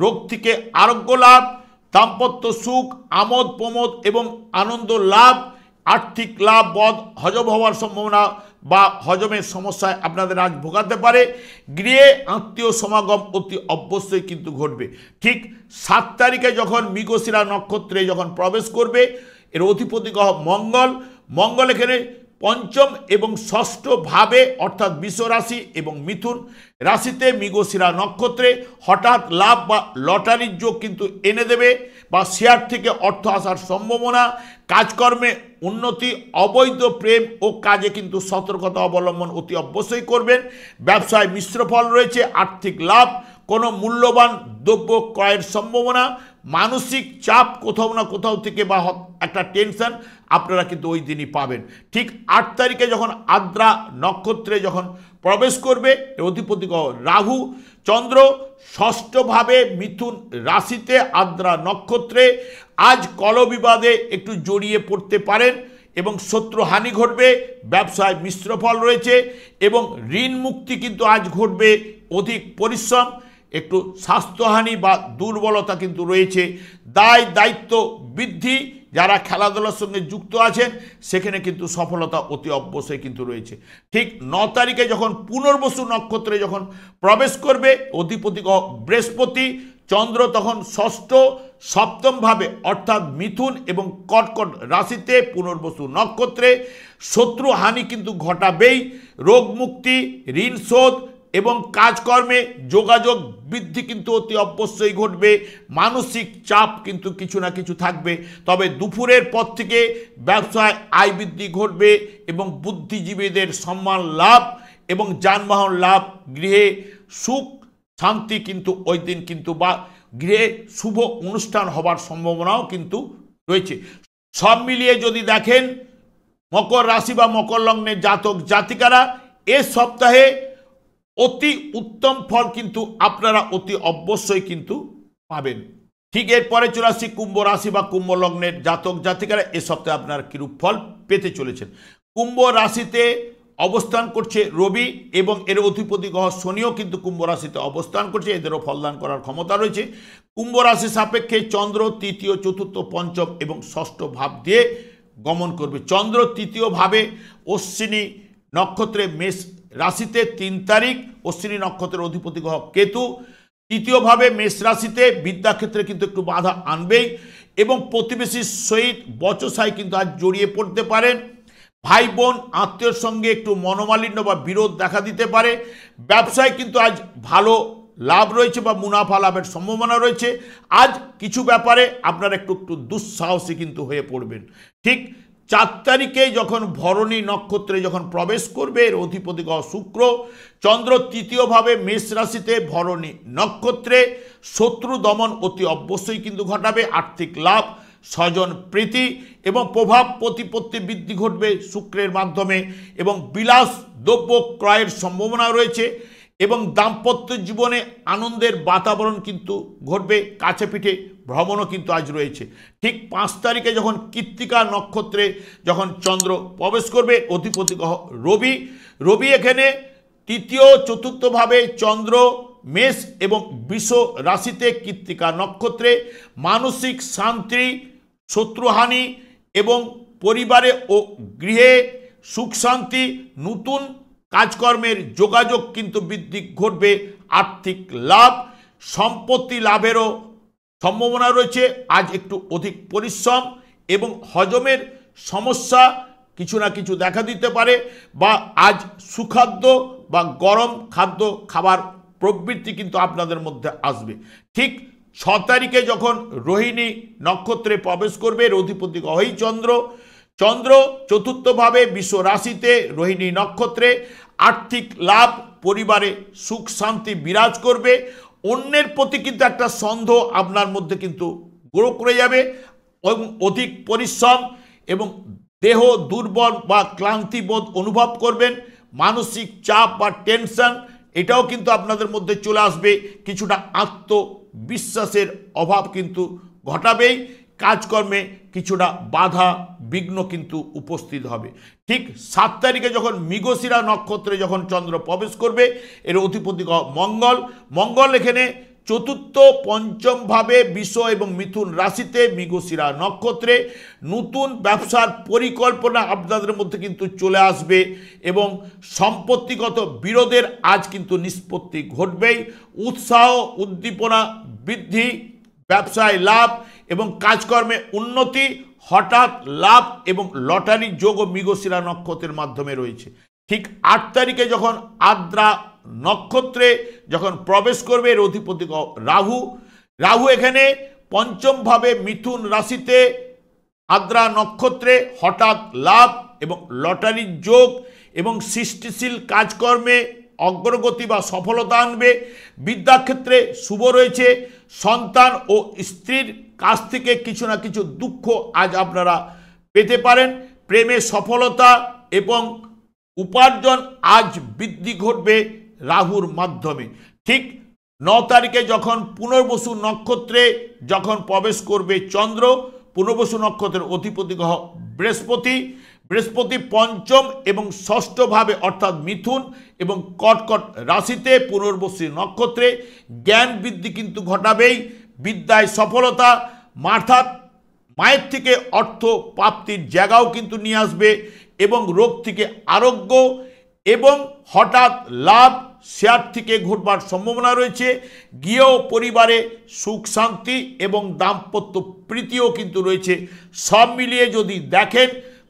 রোগ থেকে আরোগ্য লাভ, দাম্পত্য সুখ, আমোদ প্রমোদ এবং আনন্দ লাভ, আর্থিক লাভ, বদ হজম হওয়ার সম্ভাবনা বা হজমের সমস্যায় আপনাদের আজ ভোগাতে পারে। গৃহে আত্মীয় সমাগম অতি অবশ্যই কিন্তু ঘটবে। ঠিক 7 তারিখে যখন মৃগশিরা নক্ষত্রে যখন প্রবেশ করবে, এর অধিপতি গ্রহ মঙ্গল। মঙ্গল এখানে পঞ্চম এবং ষষ্ঠ ভাবে অর্থাৎ বৃষ রাশি এবং মিথুন রাশিতে মৃগশিরা নক্ষত্রে হঠাৎ লাভ বা লটারির যোগ কিন্তু এনে দেবে, বা শেয়ার থেকে অর্থ আসার সম্ভাবনা, কাজকর্মে উন্নতি, অবৈধ প্রেম ও কাজে কিন্তু সতর্কতা অবলম্বন অতি অবশ্যই করবেন। ব্যবসায় মিশ্র ফল রয়েছে, আর্থিক লাভ, কোনো মূল্যবান দ্রব্য ক্রয়ের সম্ভাবনা, মানসিক চাপ কোথাও না কোথাও থেকে বা একটা টেনশন আপনারা কিন্তু ওই দিনই পাবেন। ঠিক 8 তারিখে যখন আদ্রা নক্ষত্রে যখন প্রবেশ করবে অধিপতি রাহু, চন্দ্র ষষ্ঠভাবে মিথুন রাশিতে আদ্রা নক্ষত্রে আজ কলবিবাদে একটু জড়িয়ে পড়তে পারেন এবং শত্রু হানি ঘটবে। ব্যবসায় মিশ্র ফল রয়েছে এবং ঋণ মুক্তি কিন্তু আজ ঘটবে। অধিক পরিশ্রম, একটু স্বাস্থ্যহানি বা দুর্বলতা কিন্তু রয়েছে। দায় দায়িত্ব বৃদ্ধি, যারা খেলাধুলার সঙ্গে যুক্ত আছেন সেখানে কিন্তু সফলতা অতি অবশ্যই কিন্তু রয়েছে। ঠিক 9 তারিখে যখন পুনর্বসু নক্ষত্রে যখন প্রবেশ করবে অধিপতি বৃহস্পতি, চন্দ্র তখন ষষ্ঠ সপ্তম ভাবে অর্থাৎ মিথুন এবং কর্কট রাশিতে পুনর্বসু নক্ষত্রে শত্রু হানি কিন্তু ঘটাবেই। রোগ মুক্তি, ঋণ শোধ এবং কাজকর্মে যোগাযোগ বৃদ্ধি কিন্তু অতি অবশ্যই ঘটবে। মানসিক চাপ কিন্তু কিছু না কিছু থাকবে, তবে দুপুরের পর থেকে ব্যবসায় আয় বৃদ্ধি ঘটবে এবং বুদ্ধিজীবীদের সম্মান লাভ এবং যানবাহন লাভ, গৃহে সুখ শান্তি কিন্তু ওই দিন কিন্তু বা গৃহে শুভ অনুষ্ঠান হবার সম্ভাবনাও কিন্তু রয়েছে। সব মিলিয়ে যদি দেখেন মকর রাশি বা মকর লগ্নের জাতক জাতিকারা এ সপ্তাহে অতি উত্তম ফল কিন্তু আপনারা অতি অবশ্যই কিন্তু পাবেন। ঠিক এরপরে চলে আসছি কুম্ভ রাশি বা কুম্ভ লগ্নের জাতক জাতিকারা এ সপ্তাহে আপনারা কিরূপ ফল পেতে চলেছেন। কুম্ভ রাশিতে অবস্থান করছে রবি এবং এর অধিপতি গ্রহ শনিও কিন্তু কুম্ভ রাশিতে অবস্থান করছে, এদেরও ফলদান করার ক্ষমতা রয়েছে। কুম্ভ রাশি সাপেক্ষে চন্দ্র তৃতীয়, চতুর্থ, পঞ্চম এবং ষষ্ঠ ভাব দিয়ে গমন করবে। চন্দ্র তৃতীয় ভাবে অশ্বিনী নক্ষত্রে মেষ রাশিতে 3 তারিখ, অশ্বিনী নক্ষত্রের অধিপতি গ্রহ কেতু তৃতীয়ভাবে মেষ রাশিতে বিদ্যাক্ষেত্রে কিন্তু একটু বাধা আনবেই এবং প্রতিবেশীর সহিত বচসায় কিন্তু আজ জড়িয়ে পড়তে পারেন। ভাই বোন আত্মীয়র সঙ্গে একটু মনোমালিন্য বা বিরোধ দেখা দিতে পারে। ব্যবসায় কিন্তু আজ ভালো লাভ রয়েছে বা মুনাফা লাভের সম্ভাবনা রয়েছে। আজ কিছু ব্যাপারে আপনারা একটু দুঃসাহসী কিন্তু হয়ে পড়বেন। ঠিক 4 তারিখে যখন ভরণী নক্ষত্রে যখন প্রবেশ করবে এর অধিপতি গ্রহ শুক্র, চন্দ্র তৃতীয়ভাবে মেষ রাশিতে ভরণী নক্ষত্রে শত্রু দমন অতি অবশ্যই কিন্তু ঘটাবে। আর্থিক লাভ, স্বজন প্রীতি এবং প্রভাব প্রতিপত্তি বৃদ্ধি ঘটবে শুক্রের মাধ্যমে এবং বিলাস দ্রব্য ক্রয়ের সম্ভাবনা রয়েছে এবং দাম্পত্য জীবনে আনন্দের বাতাবরণ কিন্তু ঘটবে। কাছে পিঠে ভ্রমণও কিন্তু আজ রয়েছে। ঠিক 5 তারিখে যখন কৃত্তিকা নক্ষত্রে যখন চন্দ্র প্রবেশ করবে অধিপতি গ্রহ রবি, রবি এখানে তৃতীয় চতুর্থভাবে চন্দ্র মেষ এবং বৃষ রাশিতে কৃত্তিকা নক্ষত্রে মানসিক শান্তি, শত্রুহানি এবং পরিবারে ও গৃহে সুখ শান্তি, নতুন কাজকর্মের যোগাযোগ কিন্তু বৃদ্ধি ঘটবে। আর্থিক লাভ, সম্পত্তি লাভেরও সম্ভাবনা রয়েছে। আজ একটু অধিক পরিশ্রম এবং হজমের সমস্যা কিছু না কিছু দেখা দিতে পারে বা আজ সুখাদ্য বা গরম খাদ্য খাবার প্রবৃত্তি কিন্তু আপনাদের মধ্যে আসবে। ঠিক 6 তারিখে যখন রোহিণী নক্ষত্রে প্রবেশ করবে এর অধিপতি গ্রহই চন্দ্র, চন্দ্র চতুর্থভাবে বৃষ রাশিতে রোহিণী নক্ষত্রে আর্থিক লাভ, পরিবারে সুখ শান্তি বিরাজ করবে। অন্যের প্রতি কিন্তু একটা সন্দেহ আপনার মধ্যে কিন্তু গ্রো করে যাবে এবং অধিক পরিশ্রম এবং দেহ দুর্বল বা ক্লান্তিবোধ অনুভব করবেন। মানসিক চাপ বা টেনশন এটাও কিন্তু আপনাদের মধ্যে চলে আসবে। কিছুটা আত্মবিশ্বাসের অভাব কিন্তু ঘটাবেই। কাজকর্মে কিছুটা বাধা বিঘ্ন কিন্তু উপস্থিত হবে। ঠিক 7 তারিখে যখন মৃগশিরা নক্ষত্রে যখন চন্দ্র প্রবেশ করবে এর অধিপতি মঙ্গল, মঙ্গল এখানে চতুর্থ পঞ্চম ভাবে বৃষ এবং মিথুন রাশিতে মৃগশিরা নক্ষত্রে নতুন ব্যবসার পরিকল্পনা আপনাদের মধ্যে কিন্তু চলে আসবে এবং সম্পত্তিগত বিরোধের আজ কিন্তু নিষ্পত্তি ঘটবেই। উৎসাহ উদ্দীপনা বৃদ্ধি, ব্যবসায় লাভ এবং কাজকর্মে উন্নতি, হঠাৎ লাভ এবং লটারির যোগ মৃগশিরা নক্ষত্রের মাধ্যমে রয়েছে। ঠিক 8 তারিখে যখন আদ্রা নক্ষত্রে যখন প্রবেশ করবে এর অধিপতি রাহু, রাহু এখানে পঞ্চম ভাবে মিথুন রাশিতে আদ্রা নক্ষত্রে হঠাৎ লাভ এবং লটারির যোগ এবং সৃষ্টিশীল কাজকর্মে অগ্রগতি বা সফলতা আনবে। বিদ্যাক্ষেত্রে শুভ রয়েছে। সন্তান ও স্ত্রীর কাছ থেকে কিছু না কিছু দুঃখ আজ আপনারা পেতে পারেন। প্রেমে সফলতা এবং উপার্জন আজ বৃদ্ধি ঘটবে রাহুর মাধ্যমে। ঠিক 9 তারিখে যখন পুনর্বসু নক্ষত্রে যখন প্রবেশ করবে চন্দ্র, পুনর্বসু নক্ষত্রের অধিপতি গ্রহ বৃহস্পতি, বৃহস্পতি পঞ্চম এবং ষষ্ঠ ভাবে অর্থাৎ মিথুন এবং কর্কট রাশিতে পুনর্বসু নক্ষত্রে জ্ঞান বৃদ্ধি কিন্তু ঘটাবেই। বিদ্যায় সফলতা, মায়ের থেকে অর্থ প্রাপ্তির জায়গাও কিন্তু নিয়ে আসবে এবং রোগ থেকে আরোগ্য এবং হঠাৎ লাভ শেয়ার থেকে ঘটবার সম্ভাবনা রয়েছে। গৃহ পরিবারে সুখ শান্তি এবং দাম্পত্য প্রীতিও কিন্তু রয়েছে। সব মিলিয়ে যদি দেখেন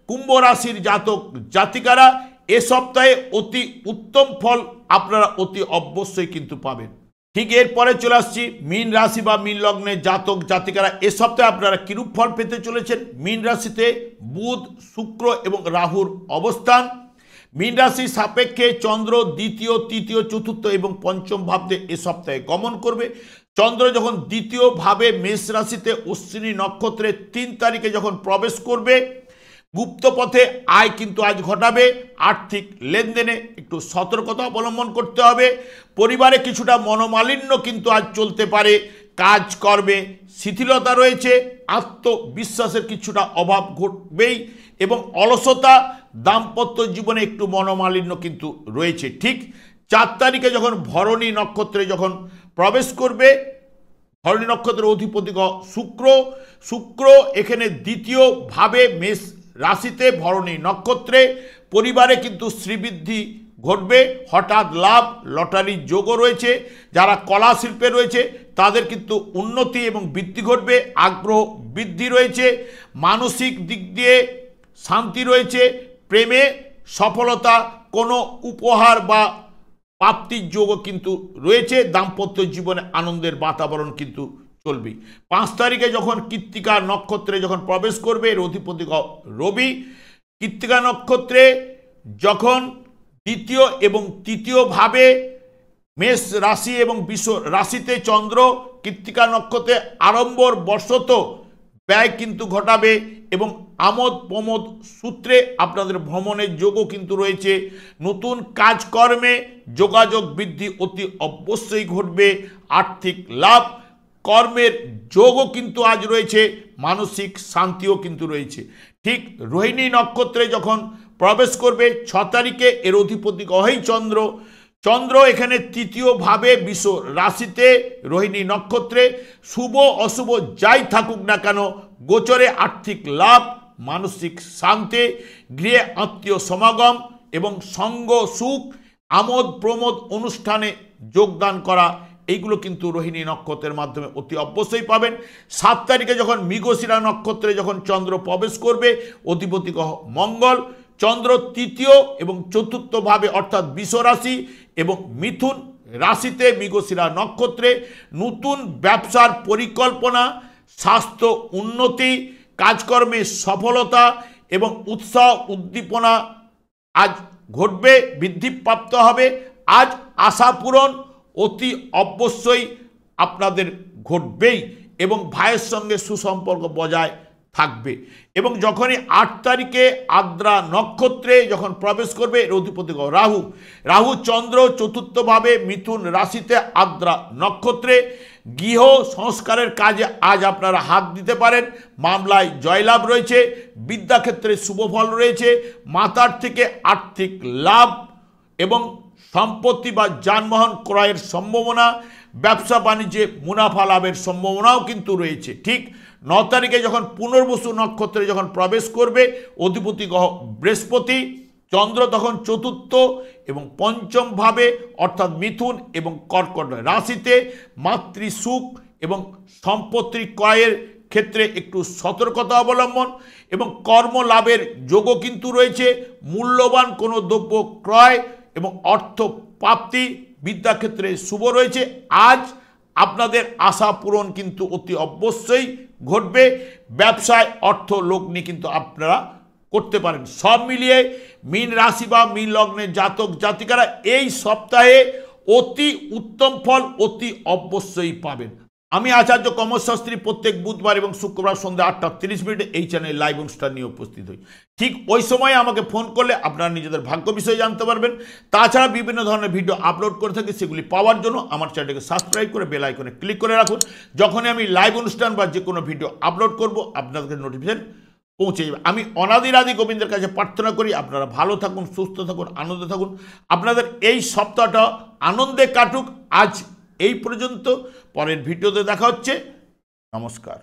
কুম্ভ রাশির জাতক জাতিকারা এ সপ্তাহে অতি উত্তম ফল আপনারা অতি অবশ্যই কিন্তু পাবেন। ঠিক এরপরে চলে আসছি মীন রাশি বা মীন লগ্নের জাতক জাতিকারা এ সপ্তাহে আপনারা কিরূপ ফল পেতে চলেছেন। মীন রাশিতে বুধ, শুক্র এবং রাহুর অবস্থান। মীন রাশির সাপেক্ষে চন্দ্র দ্বিতীয়, তৃতীয়, চতুর্থ এবং পঞ্চম ভাবে এ সপ্তাহে গমন করবে। চন্দ্র যখন দ্বিতীয় ভাবে মেষ রাশিতে অশ্বিনী নক্ষত্রে 3 তারিখে যখন প্রবেশ করবে, গুপ্ত পথে আয় কিন্তু আজ ঘটাবে। আর্থিক লেনদেনে একটু সতর্কতা অবলম্বন করতে হবে। পরিবারে কিছুটা মনোমালিন্য কিন্তু আজ চলতে পারে। কাজকর্মে শিথিলতা রয়েছে। আত্মবিশ্বাসের কিছুটা অভাব ঘটবেই এবং অলসতা, দাম্পত্য জীবনে একটু মনোমালিন্য কিন্তু রয়েছে। ঠিক 4 তারিখে যখন ভরণী নক্ষত্রে যখন প্রবেশ করবে, ভরণী নক্ষত্রের অধিপতি শুক্র এখানে দ্বিতীয় ভাবে মেষ রাশিতে ভরণী নক্ষত্রে পরিবারে কিন্তু শ্রীবৃদ্ধি ঘটবে। হঠাৎ লাভ, লটারির যোগও রয়েছে। যারা কলা শিল্পে রয়েছে তাদের কিন্তু উন্নতি এবং বৃদ্ধি ঘটবে। আগ্রহ বৃদ্ধি রয়েছে। মানসিক দিক দিয়ে শান্তি রয়েছে। প্রেমে সফলতা, কোনো উপহার বা প্রাপ্তির যোগও কিন্তু রয়েছে। দাম্পত্য জীবনে আনন্দের বাতাবরণ কিন্তু চলবে। 5 তারিখে যখন কৃত্তিকা নক্ষত্রে যখন প্রবেশ করবে এর অধিপতি রবি, কৃত্তিকা নক্ষত্রে যখন দ্বিতীয় এবং তৃতীয় ভাবে মেষ রাশি এবং বৃষ রাশিতে চন্দ্র কৃত্তিকা নক্ষত্রে আড়ম্বর বশত ব্যয় কিন্তু ঘটাবে এবং আমোদ প্রমোদ সূত্রে আপনাদের ভ্রমণের যোগও কিন্তু রয়েছে। নতুন কাজকর্মে যোগাযোগ বৃদ্ধি অতি অবশ্যই ঘটবে। আর্থিক লাভ, কর্মের যোগও কিন্তু আজ রয়েছে। মানসিক শান্তিও কিন্তু রয়েছে। ঠিক রোহিণী নক্ষত্রে যখন প্রবেশ করবে 6 তারিখে এর অধিপতি গ্রহই চন্দ্র, চন্দ্র এখানে তৃতীয় ভাবে বৃষ রাশিতে রোহিণী নক্ষত্রে শুভ অশুভ যাই থাকুক না কেন গোচরে আর্থিক লাভ, মানসিক শান্তি, গৃহে আত্মীয় সমাগম এবং সঙ্গ সুখ, আমোদ প্রমোদ অনুষ্ঠানে যোগদান করা, এইগুলো কিন্তু রোহিণী নক্ষত্রের মাধ্যমে অতি অবশ্যই পাবেন। 7 তারিখে যখন মৃগশিরা নক্ষত্রে যখন চন্দ্র প্রবেশ করবে অধিপতি গ্রহ মঙ্গল, চন্দ্র তৃতীয় এবং চতুর্থ ভাবে অর্থাৎ বৃষ রাশি এবং মিথুন রাশিতে মৃগশিরা নক্ষত্রে নতুন ব্যবসার পরিকল্পনা, স্বাস্থ্য উন্নতি, কাজকর্মে সফলতা এবং উৎসাহ উদ্দীপনা আজ ঘটবে, বৃদ্ধিপ্রাপ্ত হবে। আজ আশা পূরণ অতি অবশ্যই আপনাদের ঘটবেই এবং ভাইয়ের সঙ্গে সুসম্পর্ক বজায় থাকবে। এবং যখনই 8 তারিখে আদ্রা নক্ষত্রে যখন প্রবেশ করবে এর অধিপতি রাহু, রাহু চন্দ্র চতুর্থভাবে মিথুন রাশিতে আদ্রা নক্ষত্রে গৃহ সংস্কারের কাজে আজ আপনারা হাত দিতে পারেন। মামলায় জয়লাভ রয়েছে। বিদ্যাক্ষেত্রে শুভফল রয়েছে। মাতার থেকে আর্থিক লাভ এবং সম্পত্তি বা যানবাহন ক্রয়ের সম্ভাবনা, ব্যবসা বাণিজ্যে মুনাফা লাভের সম্ভাবনাও কিন্তু রয়েছে। ঠিক 9 তারিখে যখন পুনর্বসু নক্ষত্রে যখন প্রবেশ করবে অধিপতি গ্রহ বৃহস্পতি, চন্দ্র তখন চতুর্থ এবং পঞ্চম ভাবে অর্থাৎ মিথুন এবং কর্কট রাশিতে মাতৃসুখ এবং সম্পত্তি ক্রয়ের ক্ষেত্রে একটু সতর্কতা অবলম্বন এবং কর্মলাভের যোগও কিন্তু রয়েছে। মূল্যবান কোনো দ্রব্য ক্রয় এবং অর্থ প্রাপ্তি, বিদ্যাক্ষেত্রে শুভ রয়েছে। আজ আপনাদের আশা পূরণ কিন্তু অতি অবশ্যই ঘটবে। ব্যবসায় অর্থ লগ্নি কিন্তু আপনারা করতে পারেন। সব মিলিয়ে মীন রাশি বা মীন লগ্নের জাতক জাতিকারা এই সপ্তাহে অতি উত্তম ফল অতি অবশ্যই পাবেন। আমি আচার্য কমল শাস্ত্রী প্রত্যেক বুধবার এবং শুক্রবার সন্ধ্যা 8:30 এই চ্যানেলে লাইভ অনুষ্ঠান নিয়ে উপস্থিত হই। ঠিক ওই সময়ে আমাকে ফোন করলে আপনারা নিজেদের ভাগ্য বিষয়ে জানতে পারবেন। তাছাড়া বিভিন্ন ধরনের ভিডিও আপলোড করে থাকি, সেগুলি পাওয়ার জন্য আমার চ্যানেলকে সাবস্ক্রাইব করে বেল আইকনে ক্লিক করে রাখুন। যখনই আমি লাইভ অনুষ্ঠান বা যে কোনো ভিডিও আপলোড করব আপনাদের নোটিফিকেশন পৌঁছে যাবে। আমি অনাদিরাদি গোবিন্দের কাছে প্রার্থনা করি আপনারা ভালো থাকুন, সুস্থ থাকুন, আনন্দে থাকুন। আপনাদের এই সপ্তাহটা আনন্দে কাটুক। আজ এই পর্যন্ত, পরের ভিডিওতে দেখা হচ্ছে। নমস্কার।